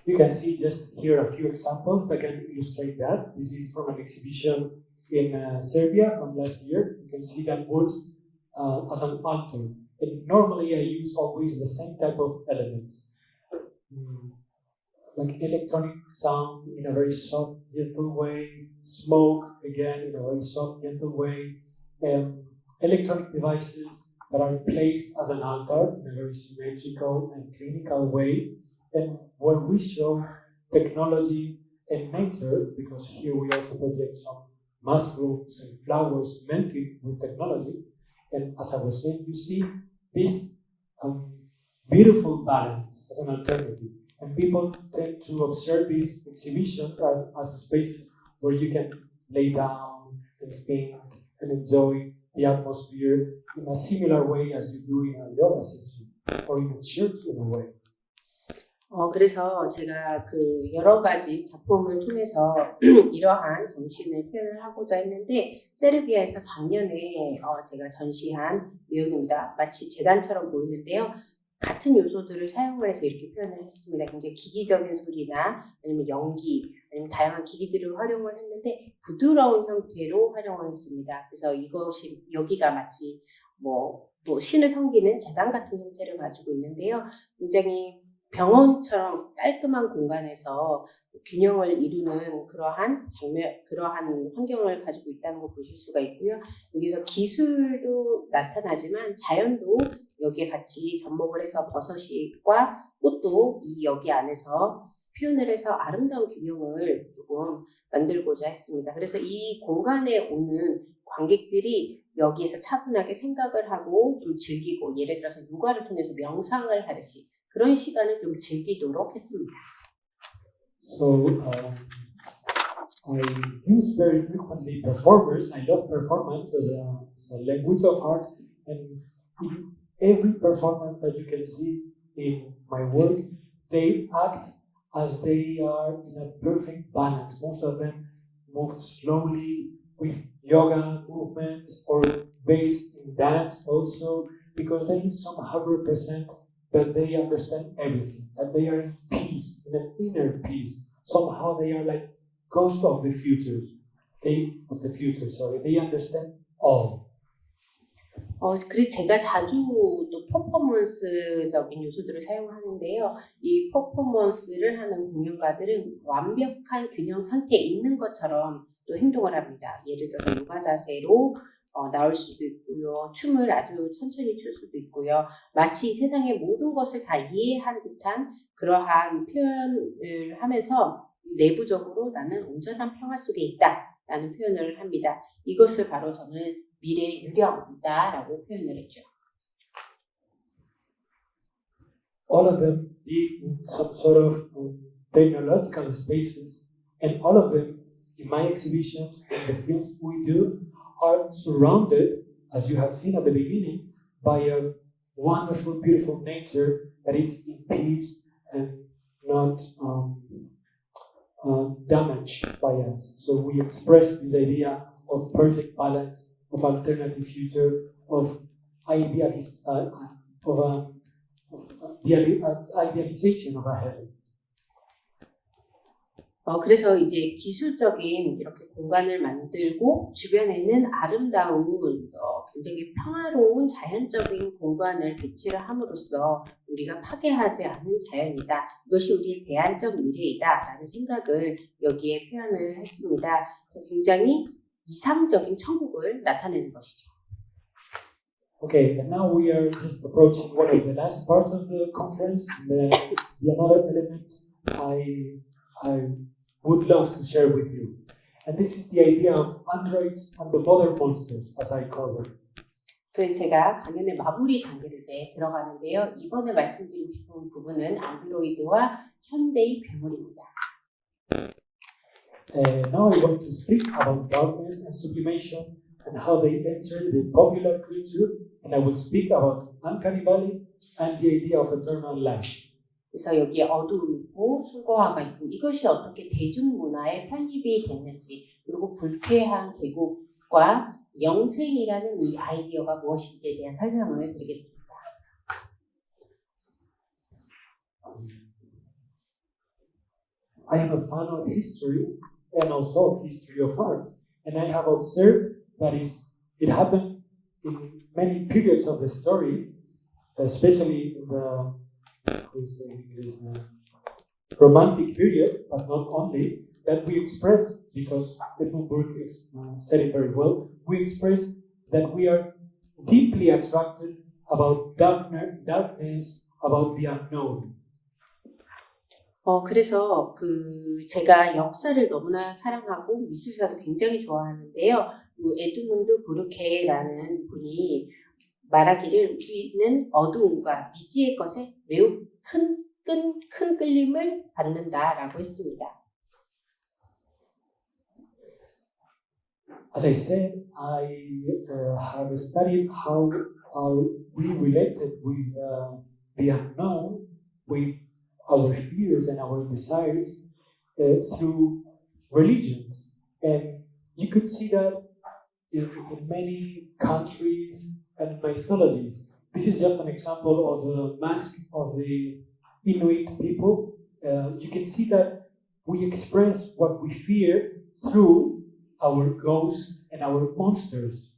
You can see just here a few examples that can illustrate that. This is from an exhibition in Serbia from last year. You can see that works as an altar. And normally I use always the same type of elements. Like electronic sound in a very soft, gentle way, smoke again in a very soft, gentle way, electronic devices that are placed as an altar in a very symmetrical and clinical way. And where we show technology and nature, because here we also project some mushrooms and flowers melted with technology. And as I was saying, you see this beautiful balance as an alternative. And people tend to observe these exhibitions as spaces where you can lay down and think and enjoy the atmosphere in a similar way as you do in a yoga session or in a church in a way. 그래서 제가 여러 가지 작품을 통해서 이러한 정신을 표현을 하고자 했는데, 세르비아에서 작년에 제가 전시한 내용입니다. 마치 재단처럼 보이는데요. 같은 요소들을 사용을 해서 이렇게 표현을 했습니다. 굉장히 기기적인 소리나 아니면 연기, 아니면 다양한 기기들을 활용을 했는데 부드러운 형태로 활용을 했습니다. 그래서 여기가 마치 신을 섬기는 재단 같은 형태를 가지고 있는데요. 굉장히 병원처럼 깔끔한 공간에서 균형을 이루는 그러한 환경을 가지고 있다는 걸 보실 수가 있고요. 여기서 기술도 나타나지만 자연도 여기에 같이 접목을 해서 버섯과 꽃도 여기 안에서 표현을 해서 아름다운 균형을 조금 만들고자 했습니다. 그래서 이 공간에 오는 관객들이 여기에서 차분하게 생각을 하고 좀 즐기고, 예를 들어서 요가를 통해서 명상을 하듯이 그런 시간을 좀 즐기도록 했습니다. So I use very frequently performers. I love performance as a language of art, and in every performance that you can see in my work, they act as they are in a perfect balance. Most of them move slowly with yoga movements or based in dance also, because they somehow represent that they understand everything, that they are in peace, in an inner peace. Somehow they are like ghosts of the future. They understand all. 그리고 제가 자주 또 퍼포먼스적인 요소들을 사용하는데요. 이 퍼포먼스를 하는 공연가들은 완벽한 균형 상태에 있는 것처럼 또 행동을 합니다. 예를 들어서 요가 자세로 나올 수도 있고요. 춤을 아주 천천히 출 수도 있고요. 마치 세상의 모든 것을 다 이해한 듯한 그러한 표현을 하면서 내부적으로 나는 온전한 평화 속에 있다라는 표현을 합니다. 이것을 바로 저는 미래의 유령이다라고 표현을 했죠. All of them be in some sort of technological spaces, and all of them in my exhibitions and the films we do are surrounded, as you have seen at the beginning, by a wonderful, beautiful nature that is in peace and not damaged by us. So we express this idea of perfect balance, of alternative future, of idealization of a heaven. 그래서 이제 기술적인 이렇게 공간을 만들고 주변에는 아름다운 굉장히 평화로운 자연적인 공간을 배치를 함으로써 우리가 파괴하지 않은 자연이다. 이것이 우리의 대안적 미래이다 라는 생각을 여기에 표현을 했습니다. 그래서 굉장히 이상적인 천국을 나타내는 것이죠. Okay, and now we are just approaching one of the last parts of the conference. The another element I would love to share with you. And this is the idea of androids and the modern monsters, as I call them. 그래서 제가 강연의 마무리 단계를 이제 들어가는데요. 이번에 말씀드리고 싶은 부분은 안드로이드와 현대의 괴물입니다. Now I want to speak about darkness and sublimation and how they enter the popular culture, and I will speak about uncanny valley and the idea of eternal life. 그래서 여기에 어두움이 있고 숭고화가 있고 이것이 어떻게 대중문화에 편입이 됐는지 그리고 불쾌한 계곡과 영생이라는 이 아이디어가 무엇인지에 대한 설명을 드리겠습니다. I am a fan of history and also of history of art, and I have observed that it happened in many periods of the story, especially in the romantic period, but not only, that we express, because Edmund said it very well, we express that we are deeply attracted about darkness, about the unknown. 그래서 제가 역사를 너무나 사랑하고 미술사도 굉장히 좋아하는데요. 에드문드 부르케라는 분이 말하기를 우리는 어두움과 미지의 것에 매우 큰 끌림을 받는다라고 했습니다. As I said, I have studied how we related with the unknown, with our fears and our desires through religions. And you could see that in many countries and mythologies. This is just an example of the mask of the Inuit people. You can see that we express what we fear through our ghosts and our monsters.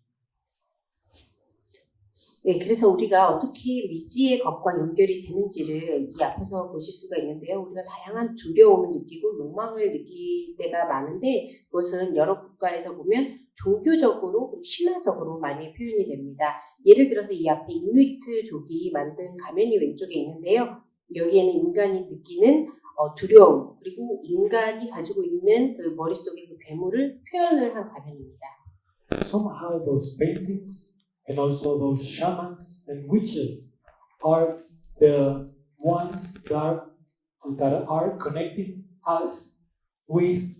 네, 그래서 우리가 어떻게 미지의 것과 연결이 되는지를 이 앞에서 보실 수가 있는데요. 우리가 다양한 두려움을 느끼고 욕망을 느낄 때가 많은데 그것은 여러 국가에서 보면 종교적으로, 신화적으로 많이 표현이 됩니다. 예를 들어서 이 앞에 이누이트족이 만든 가면이 왼쪽에 있는데요. 여기에는 인간이 느끼는 두려움, 그리고 인간이 가지고 있는 그 머릿속의 그 괴물을 표현을 한 가면입니다. Somehow those paintings and also those shamans and witches are the ones that are connecting us with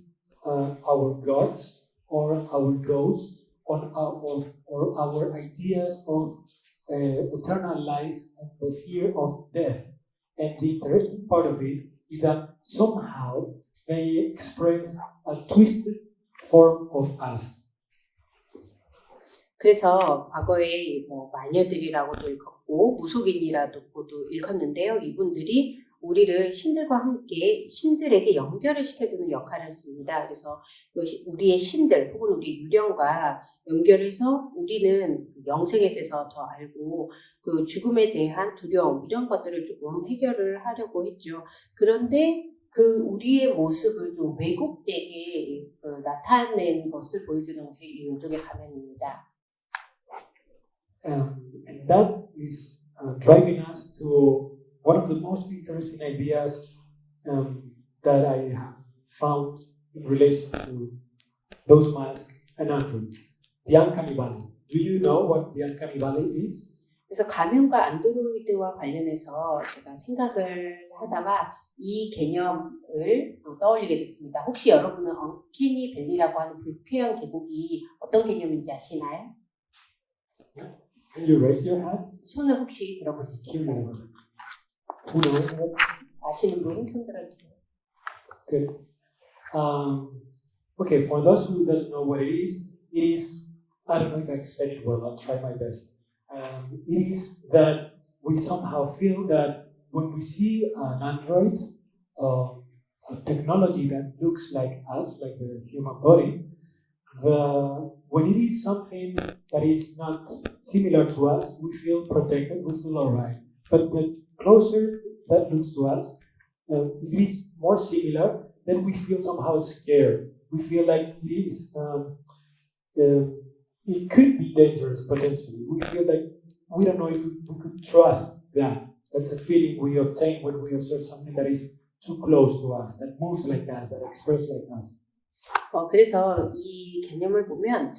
our gods or our ghosts or our ideas of eternal life and the fear of death. And the interesting part of it is that somehow they express a twisted form of us. 그래서 과거에 마녀들이라고도 읽었고 무속인이라고도 읽었는데요. 이분들이 우리를 신들과 함께 신들에게 연결을 시켜주는 역할을 했습니다. 그래서 우리의 신들 혹은 우리 유령과 연결해서 우리는 영생에 대해서 더 알고 그 죽음에 대한 두려움 이런 것들을 조금 해결을 하려고 했죠. 그런데 그 우리의 모습을 좀 왜곡되게 나타낸 것을 보여주는 것이 이 왼쪽의 가면입니다. And that is driving us to one of the most interesting ideas that I have found in relation to those masks and androids, the uncanny valley. Do you know what the uncanny valley is? 그래서 가면과 안드로이드와 관련해서 제가 생각을 하다가 이 개념을 떠올리게 됐습니다. 혹시 여러분은 언캐니 밸리라고 하는 불쾌한 계곡이 어떤 개념인지 아시나요? Can you raise your hands? 손을 혹시 들어보실 수 Give me 있을까요? one. Who knows what? 아시는 분 손 들어주세요. Good. Okay, for those who doesn't know what it is, I don't know if I explain it well, I'll try my best. It is that we somehow feel that when we see an android, a technology that looks like us, like the human body, when it is something that is not similar to us, we feel protected, we feel alright. But the closer that looks to us, if it is more similar, then we feel somehow scared. We feel like it is, it could be dangerous potentially. We feel like we don't know if we could trust that. That's a feeling we obtain when we observe something that is too close to us, that moves like us, that expresses like us. 그래서 이 개념을 보면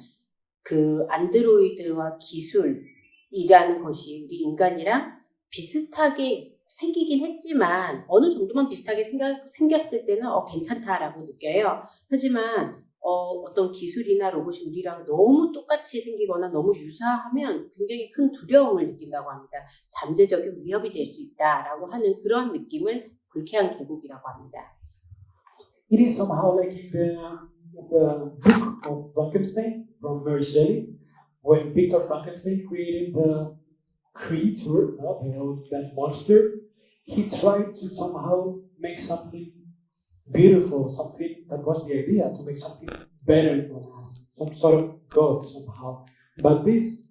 그 안드로이드와 기술이라는 것이 우리 인간이랑 비슷하게 생기긴 했지만 어느 정도만 비슷하게 생겼을 때는 괜찮다라고 느껴요. 하지만 어떤 기술이나 로봇이 우리랑 너무 똑같이 생기거나 너무 유사하면 굉장히 큰 두려움을 느낀다고 합니다. 잠재적인 위협이 될 수 있다라고 하는 그런 느낌을 불쾌한 계곡이라고 합니다. It is somehow like in the book of Frankenstein from Mary Shelley, when Victor Frankenstein created the creature, that monster, he tried to somehow make something beautiful, something that was the idea, to make something better than us, some sort of god somehow. But this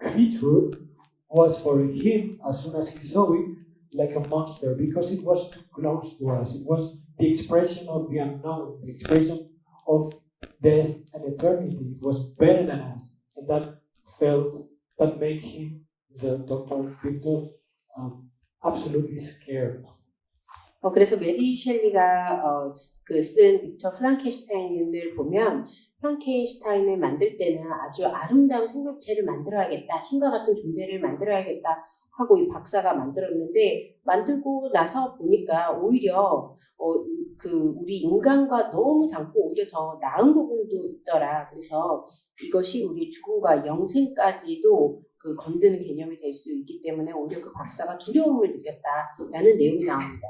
creature was for him, as soon as he saw it, like a monster, because it was too close to us. It was the expression of the unknown, the expression of death and eternity. It was better than us, and that made him, the Dr. Victor, absolutely scared. 그래서 메리 셸리가 쓴 빅터 프랑켄슈타인을 보면 프랑켄슈타인을 만들 때는 아주 아름다운 생명체를 만들어야겠다, 신과 같은 존재를 만들어야겠다 하고 이 박사가 만들었는데 만들고 나서 보니까 오히려 우리 인간과 너무 닮고 오히려 더 나은 부분도 있더라. 그래서 이것이 우리 죽음과 영생까지도 건드는 개념이 될 수 있기 때문에 오히려 그 박사가 두려움을 느꼈다라는 내용이 나옵니다.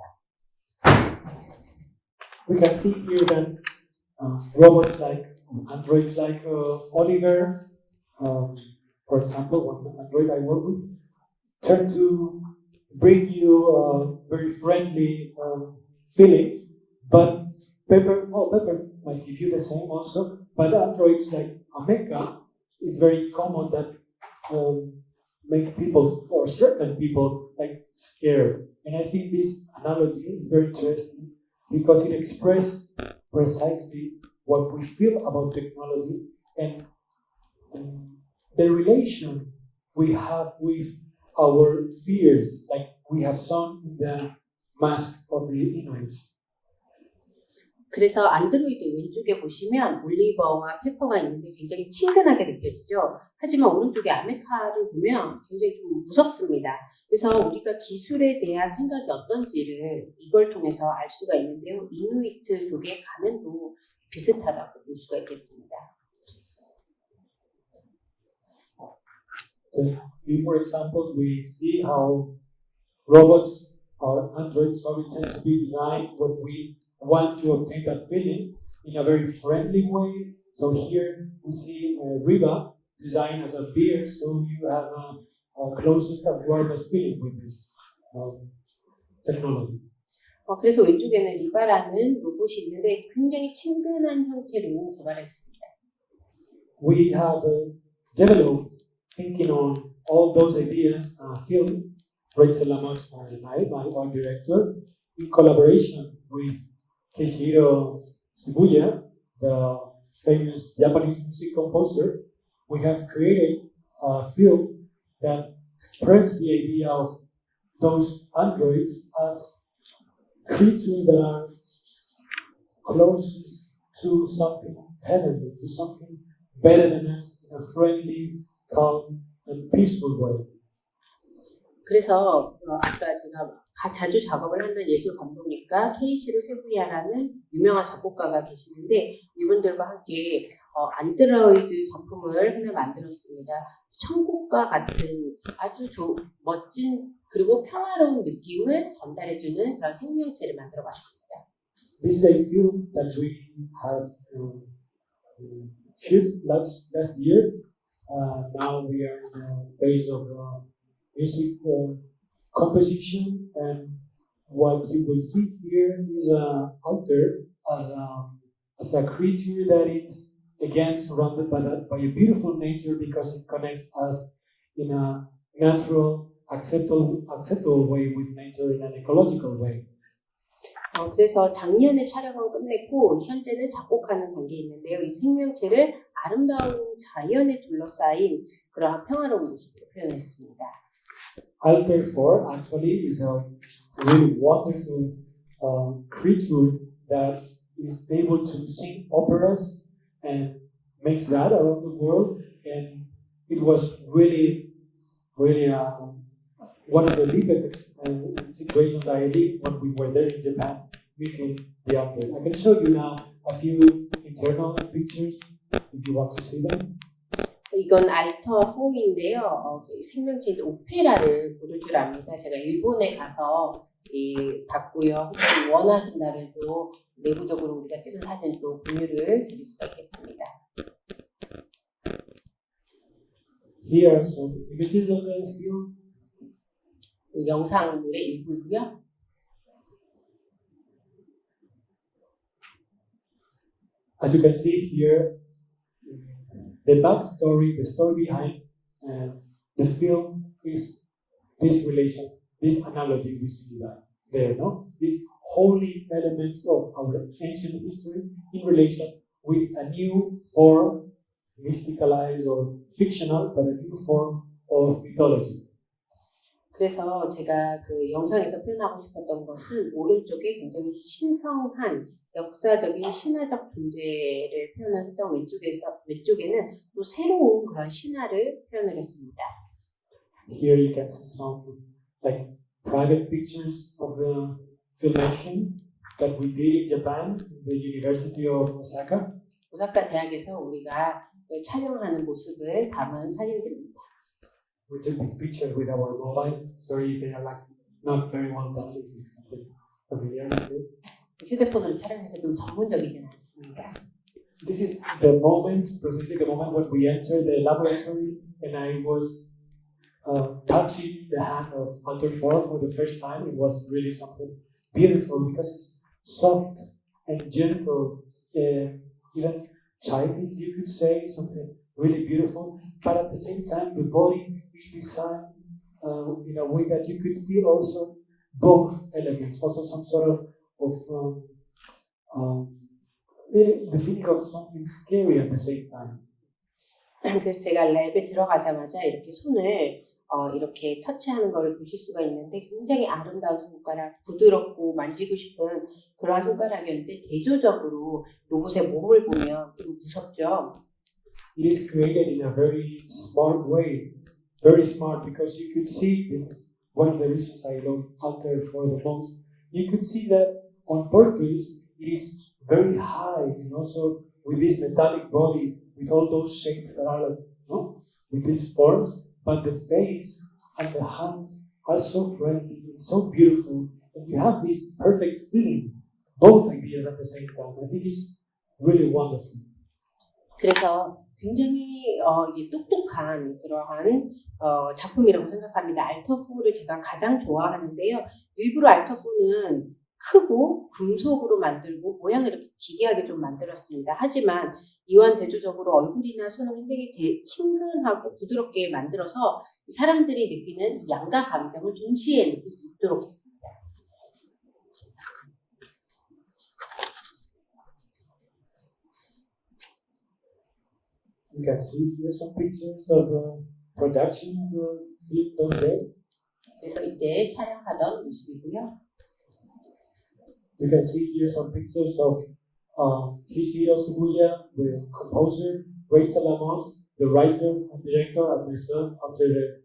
We can see here that robots like androids like Oliver, for example, one android I work with, tend to bring you a very friendly feeling, but Pepper might give you the same also, but androids like Ameka, it's very common that make people, or certain people, like scared. And I think this analogy is very interesting because it expresses precisely what we feel about technology and the relation we have with our fears, like we have shown in the mask of the Inuits. 그래서 안드로이드 왼쪽에 보시면 올리버와 페퍼가 있는데 굉장히 친근하게 느껴지죠. 하지만 오른쪽에 아메카를 보면 굉장히 좀 무섭습니다. 그래서 우리가 기술에 대한 생각이 어떤지를 이걸 통해서 알 수가 있는데요. 이누이트족의 가면도 비슷하다고 볼 수가 있겠습니다. Just a few more examples. We see how robots or androids tend to be designed when we want to obtain that feeling in a very friendly way. So here we see Riva designed as a beer, so you have a closest and warmest feeling with this technology. 그래서 왼쪽에는 리바라는 로봇이 있는데 굉장히 친근한 형태로 개발했습니다. We have developed, thinking on all those ideas, film, Rachel Lamot and I, my art director, in collaboration with Keishiro Shibuya, the famous Japanese music composer. We have created a film that expresses the idea of those androids as creatures that are closest to something heavenly, to something better than us, in a friendly, calm, and peaceful way. 그래서 아까 제가 자주 작업을 한다는 예술 감독님과 케이시로 세부리아라는 유명한 작곡가가 계시는데 이분들과 함께 안드로이드 작품을 하나 만들었습니다. 천국과 같은 아주 멋진 그리고 평화로운 느낌을 전달해주는 그런 생명체를 만들어봤습니다. This is a film that we have shoot last year. Now we are in a phase of music composition, and what you will see here is an altar as a creature that is again surrounded by a beautiful nature because it connects us in a natural, acceptable way with nature in an ecological way. 그래서 작년에 촬영은 끝냈고 현재는 작곡하는 단계에 있는데요. 이 생명체를 아름다운 자연에 둘러싸인 그러한 평화로운 모습으로 표현했습니다. Alter 4 actually is a really wonderful creature that is able to sing operas and makes that around the world, and it was really one of the deepest situations I lived when we were there in Japan meeting the alter. I can show you now a few internal pictures if you want to see them. 이건 알터 4인데요. 생명체인 오페라를 부를 줄 압니다. 제가 일본에 가서 봤고요. 혹시 원하신다면도 내부적으로 우리가 찍은 사진도 공유를 드릴 수가 있겠습니다. Here are some images of the film. 영상물의 일부이고요. As you can see here, the backstory, the story behind the film is this relation, this analogy we see there, no? These holy elements of our ancient history in relation with a new form, mysticalized or fictional, but a new form of mythology. 그래서 제가 그 영상에서 표현하고 싶었던 것은 오른쪽에 굉장히 신성한 역사적인 신화적 존재를 표현을 했던 왼쪽에는 또 새로운 그런 신화를 표현을 했습니다. Here you can see some like private pictures of the filmation that we did in Japan, in the University of Osaka. 오사카 대학에서 우리가 촬영하는 모습을 담은 사진들입니다. We took these pictures with our mobile. Sorry, they are like not very well done. This is something familiar with this. 휴대폰으로 촬영해서 좀 전문적이진 않습니다. This is the moment, precisely the moment when we entered the laboratory, and I was touching the hand of Alter 4 for the first time. It was really something beautiful because it's soft and gentle, even childish, you could say, something really beautiful. But at the same time, the body is designed in a way that you could feel also both elements, also some sort of really the feeling of something scary at the same time. 그래서 제가 랩에 들어가자마자 이렇게 손을 이렇게 터치하는 걸 보실 수가 있는데 굉장히 아름다운 손가락, 부드럽고 만지고 싶은 그러한 손가락이었는데 대조적으로 로봇의 몸을 보면 좀 무섭죠. It is created in a very smart way, very smart, because you could see, this is one of the reasons I love Alter for the most, you could see that on purpose it is very high, and also with this metallic body, with all those shapes that are, with these forms, but the face and the hands are so friendly and so beautiful, and you have this perfect feeling, both ideas at the same time. I think it's really wonderful. 그래서 굉장히 똑똑한 그러한 작품이라고 생각합니다. 알터4를 제가 가장 좋아하는데요. 일부러 알터4는 크고 금속으로 만들고 모양을 이렇게 기괴하게 좀 만들었습니다. 하지만 이완 대조적으로 얼굴이나 손을 굉장히 친근하고 부드럽게 만들어서 사람들이 느끼는 양가 감정을 동시에 느낄 수 있도록 했습니다. You can see here some pictures of the production of the film those days. 그래서 이때 촬영하던 모습이고요. You can see here some pictures of Hishiro Subuya, the composer, Lamot, the writer and director, and myself after the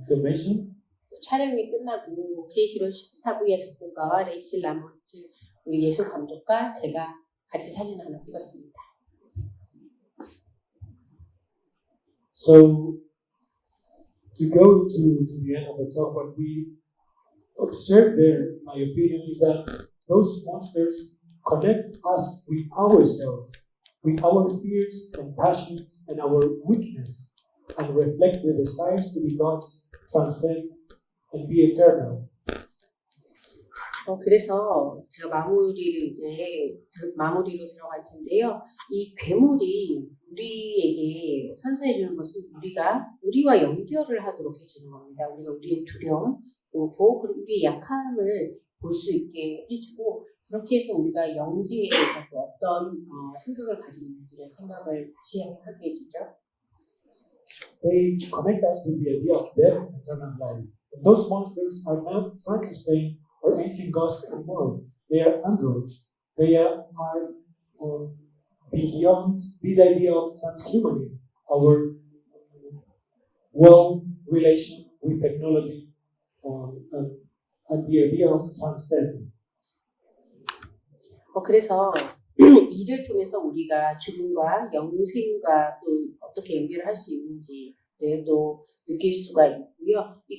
filmation. 촬영이 끝나고 K-15 14부의 작곡가와 레이첼 라모트 우리 예술 감독과 제가 같이 사진 하나 찍었습니다. So to go to the end of the talk, what we observe there, in my opinion, is that those monsters connect us with ourselves, with our fears and passions and our weakness, and reflect the desires to be gods, transcend, and be eternal. 그래서 제가 마무리로 들어갈 텐데요. 이 괴물이 우리에게 선사해 주는 것은 우리와 연결을 하도록 해주는 겁니다. 우리가 우리의 두려움, 공포, 그리고 우리의 약함을 볼 수 있게 해주고, 그렇게 해서 우리가 영생에 대해서 어떤 생각을 가지고 있는지를 생각을 다시 하게 해주죠. They connect us with the idea of death and eternal life. And those monsters are not Frankenstein or ancient gods anymore. They are androids. They are beyond this idea of transhumanism, our relation with technology, and the idea of transcending. 그래서 이를 통해서 우리가 죽음과 영생과 또 어떻게 연결을 할 수 있는지를 또 느낄 수가 있고요. 이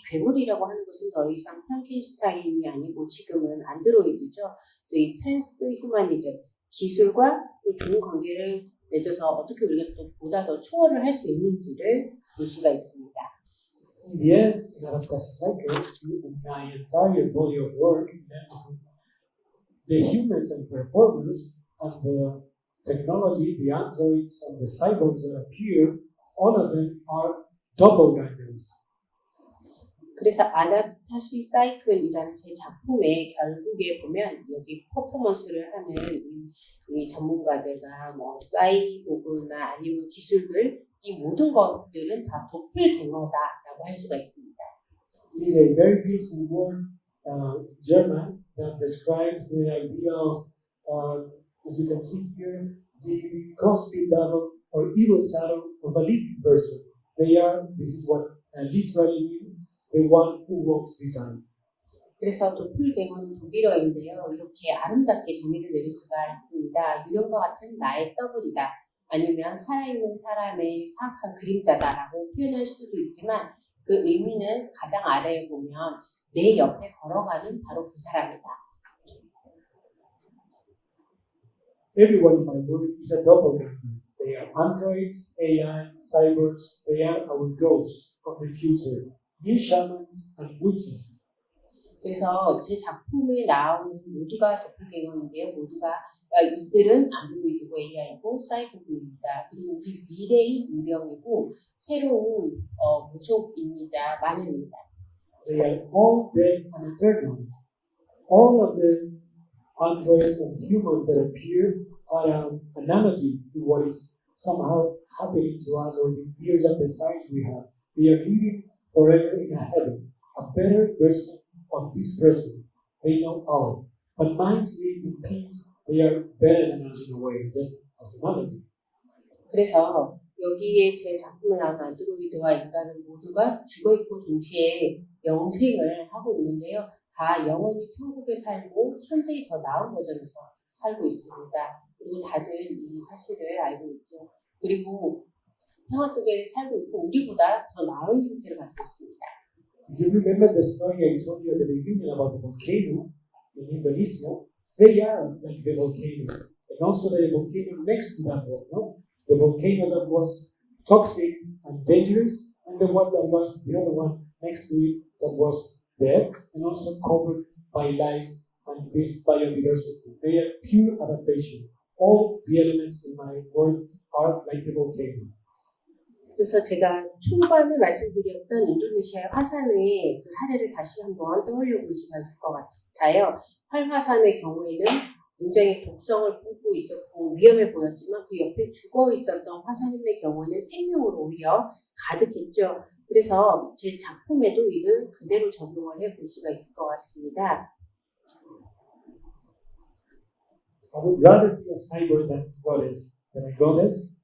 괴물이라고 하는 것은 더 이상 프랑켄슈타인이 아니고 지금은 안드로이드죠. 그래서 이 트랜스 휴머니즘, 기술과 또 좋은 관계를 맺어서 어떻게 우리가 또 보다 더 초월을 할 수 있는지를 볼 수가 있습니다. In the end, in Adaptasi Cycle, my entire body of work, the humans and performers, and the technology, the androids and the cyborgs that appear, all of them are doppelgangers. 그래서 아답타시 사이클이라는 제 작품의 결국에 보면 여기 퍼포먼스를 하는 이 전문가들과 뭐 사이보그나 아니면 기술들, 이 모든 것들은 다 도플갱어다라고 할 수가 있습니다. It is a very beautiful word, German, that describes the idea of, as you can see here, the cosmic double or evil shadow of a living person. This is what literally means, the one who walks beside. 그래서 도플갱어는 독일어인데요. 이렇게 아름답게 정의를 내릴 수가 있습니다. 유령과 같은 나의 더블이다. 아니면 살아있는 사람의 사악한 그림자다라고 표현할 수도 있지만 그 의미는 가장 아래에 보면 내 옆에 걸어가는 바로 그 사람이다. Everyone in my work is a doppelganger. They are androids, AI, cyborgs. They are our ghosts of the future, new shamans and witches. 그래서 제 작품에 나오는 모두가 도플갱어인데요. 이들은 안드로이드고 AI고 사이보그입니다. 그리고 우리 미래의 유령이고 새로운 무속인이자 마녀입니다. They are all dead and eternal. All of the androids and humans that appear are an analogy to what is somehow happening to us or the fears and desires we have. They are living forever in a heaven, a better version of this present. They know all. But minds live in peace. They are better than us in a way, just as an analogy. 그래서 여기에 제 작품에 나온 안드로이드와 인간은 모두가 죽어있고 동시에 영생을 하고 있는데요. 다 영원히 천국에 살고 현재의 더 나은 버전에서 살고 있습니다. 그리고 다들 이 사실을 알고 있죠. 그리고 평화 속에 살고 있고 우리보다 더 나은 형태를 가지고 있습니다. If you remember the story I told you at the beginning about the volcano in Indonesia, they are like the volcano. And also the volcano next to that one, no? The volcano that was toxic and dangerous, and the one that was the other one next to it that was there and also covered by life and this biodiversity. They are pure adaptation. All the elements in my work are like the volcano. 그래서 제가 초반에 말씀드렸던 인도네시아의 화산의 그 사례를 다시 한번 떠올려 볼 수가 있을 것 같아요. 활화산의 경우에는 굉장히 독성을 뿜고 있었고 위험해 보였지만 그 옆에 죽어 있었던 화산의 경우에는 생명으로 오히려 가득했죠. 그래서 제 작품에도 이를 그대로 적용을 해볼 수가 있을 것 같습니다. I would rather be a cyborg than a goddess.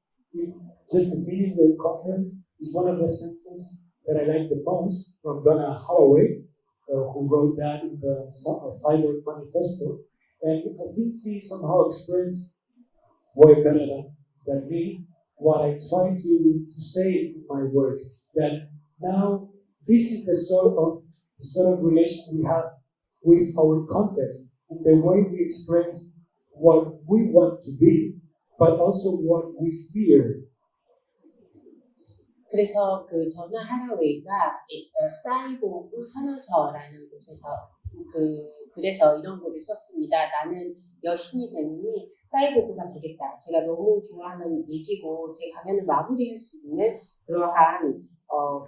Just to finish the conference, is one of the sentences that I like the most from Donna Haraway, who wrote that in the Cyber Manifesto. And I think she somehow expressed way better than me what I try to say in my work. That now this is the sort of relation we have with our context, and the way we express what we want to be, but also what we fear. 그래서 그 더나 하라웨이가 사이보그 선언서라는 곳에서 그래서 이런 글을 썼습니다. 나는 여신이 되느니 사이보그가 되겠다. 제가 너무 좋아하는 얘기고 제 강연을 마무리할 수 있는 그러한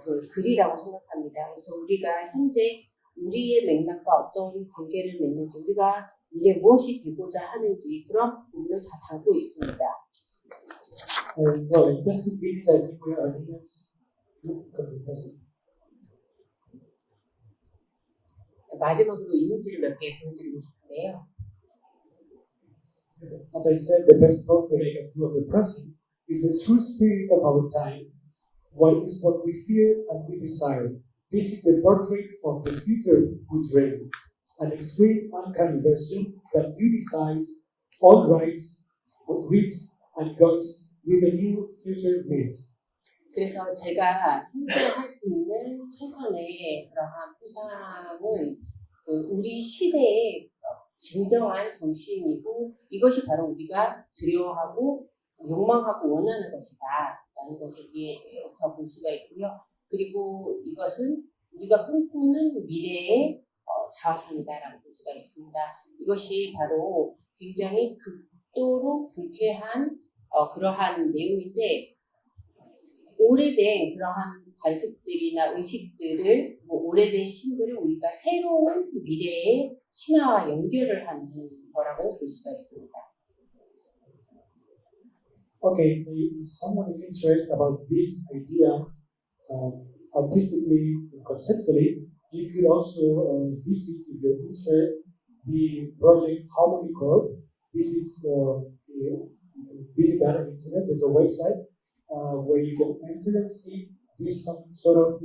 그 글이라고 생각합니다. 그래서 우리가 현재 우리의 맥락과 어떤 관계를 맺는지, 우리가 이게 무엇이 되고자 하는지 그런 부분을 다 담고 있습니다. Well, just to finish, I think we are minutes. 마지막으로 이미지를 몇 개 보여드리고 싶은데요. As I said, the best portrait I can do of the present is the true spirit of our time. What is what we fear and we desire. This is the portrait of the future we dream. An extreme, uncanny version that unifies all rights, wits, and gods with a new future myth. 그래서 제가 현재 할 수 있는 최선의 그러한 포상은 우리 시대의 진정한 정신이고 이것이 바로 우리가 두려워하고 욕망하고 원하는 것이다 라는 것을 위해서 볼 수가 있고요. 그리고 이것은 우리가 꿈꾸는 미래의 자화상이다라고 볼 수가 있습니다. 이것이 바로 굉장히 극도로 불쾌한 그러한 내용인데 오래된 그러한 관습들이나 의식들을 오래된 신들을 우리가 새로운 미래의 신화와 연결을 하는 거라고 볼 수가 있습니다. Okay, if someone is interested about this idea artistically and conceptually, you could also visit, if you're interested, the project Harmony Corp. This is visit that on the internet. There's a website where you can enter and see this some sort of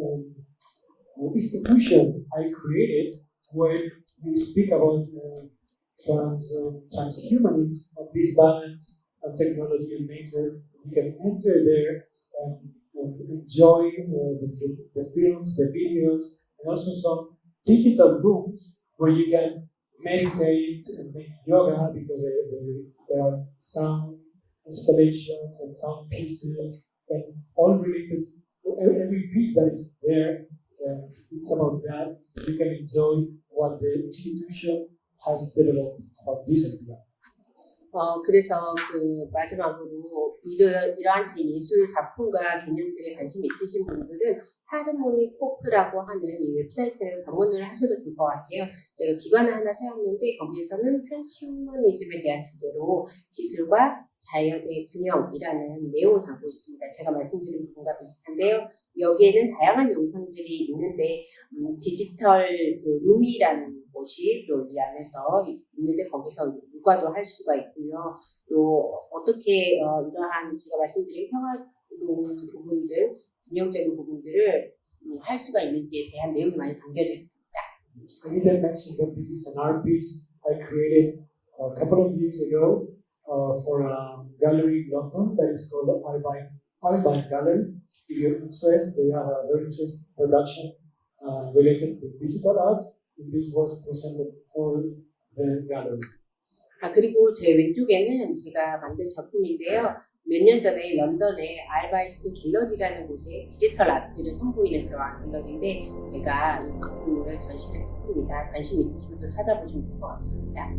institution I created where you speak about transhumanism, this balance of technology and nature. You can enter there and enjoy the films, the videos, and also some digital rooms where you can meditate and make yoga because there are sound installations and sound pieces and all related. Every piece that is there, it's about that. You can enjoy what the institution has developed about this idea. 그래서 마지막으로 이러한 제 예술 작품과 개념들에 관심 있으신 분들은 하르모니 코프라고 하는 이 웹사이트를 방문을 하셔도 좋을 것 같아요. 제가 기관을 하나 세웠는데 거기에서는 트랜스휴머니즘에 대한 주제로 기술과 자연의 균형이라는 내용을 담고 있습니다. 제가 말씀드린 부분과 비슷한데요. 여기에는 다양한 영상들이 있는데 디지털 룸이라는 곳이 또 이 안에서 있는데 거기서 요가도 할 수가 있고요. 또 어떻게 이러한 제가 말씀드린 평화로운 부분들, 균형적인 부분들을 할 수가 있는지에 대한 내용이 많이 담겨져 있습니다. I didn't mention that this is an art piece I created a couple of years ago for a gallery in London that is called Arbite Gallery. If you're interested, they have a very interesting production related to digital art. And this was presented for the gallery. 그리고 제 왼쪽에는 제가 만든 작품인데요. 몇 년 전에 런던의 알바이트 갤러리라는 곳에 디지털 아트를 선보이는 그러한 갤러리인데 제가 이 작품을 전시를 했습니다. 관심 있으신 분들 찾아보시면 좋을 것 같습니다.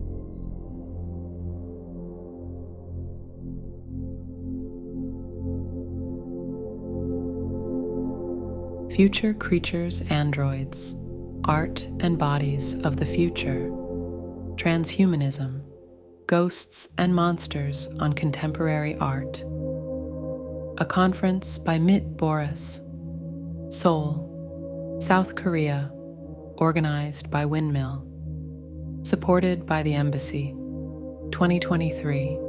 Future Creatures Androids, Art and Bodies of the Future, Transhumanism, Ghosts and Monsters on Contemporary Art. A conference by Borrás, Seoul, South Korea, organized by WINDMILL, supported by the Embassy, 2023.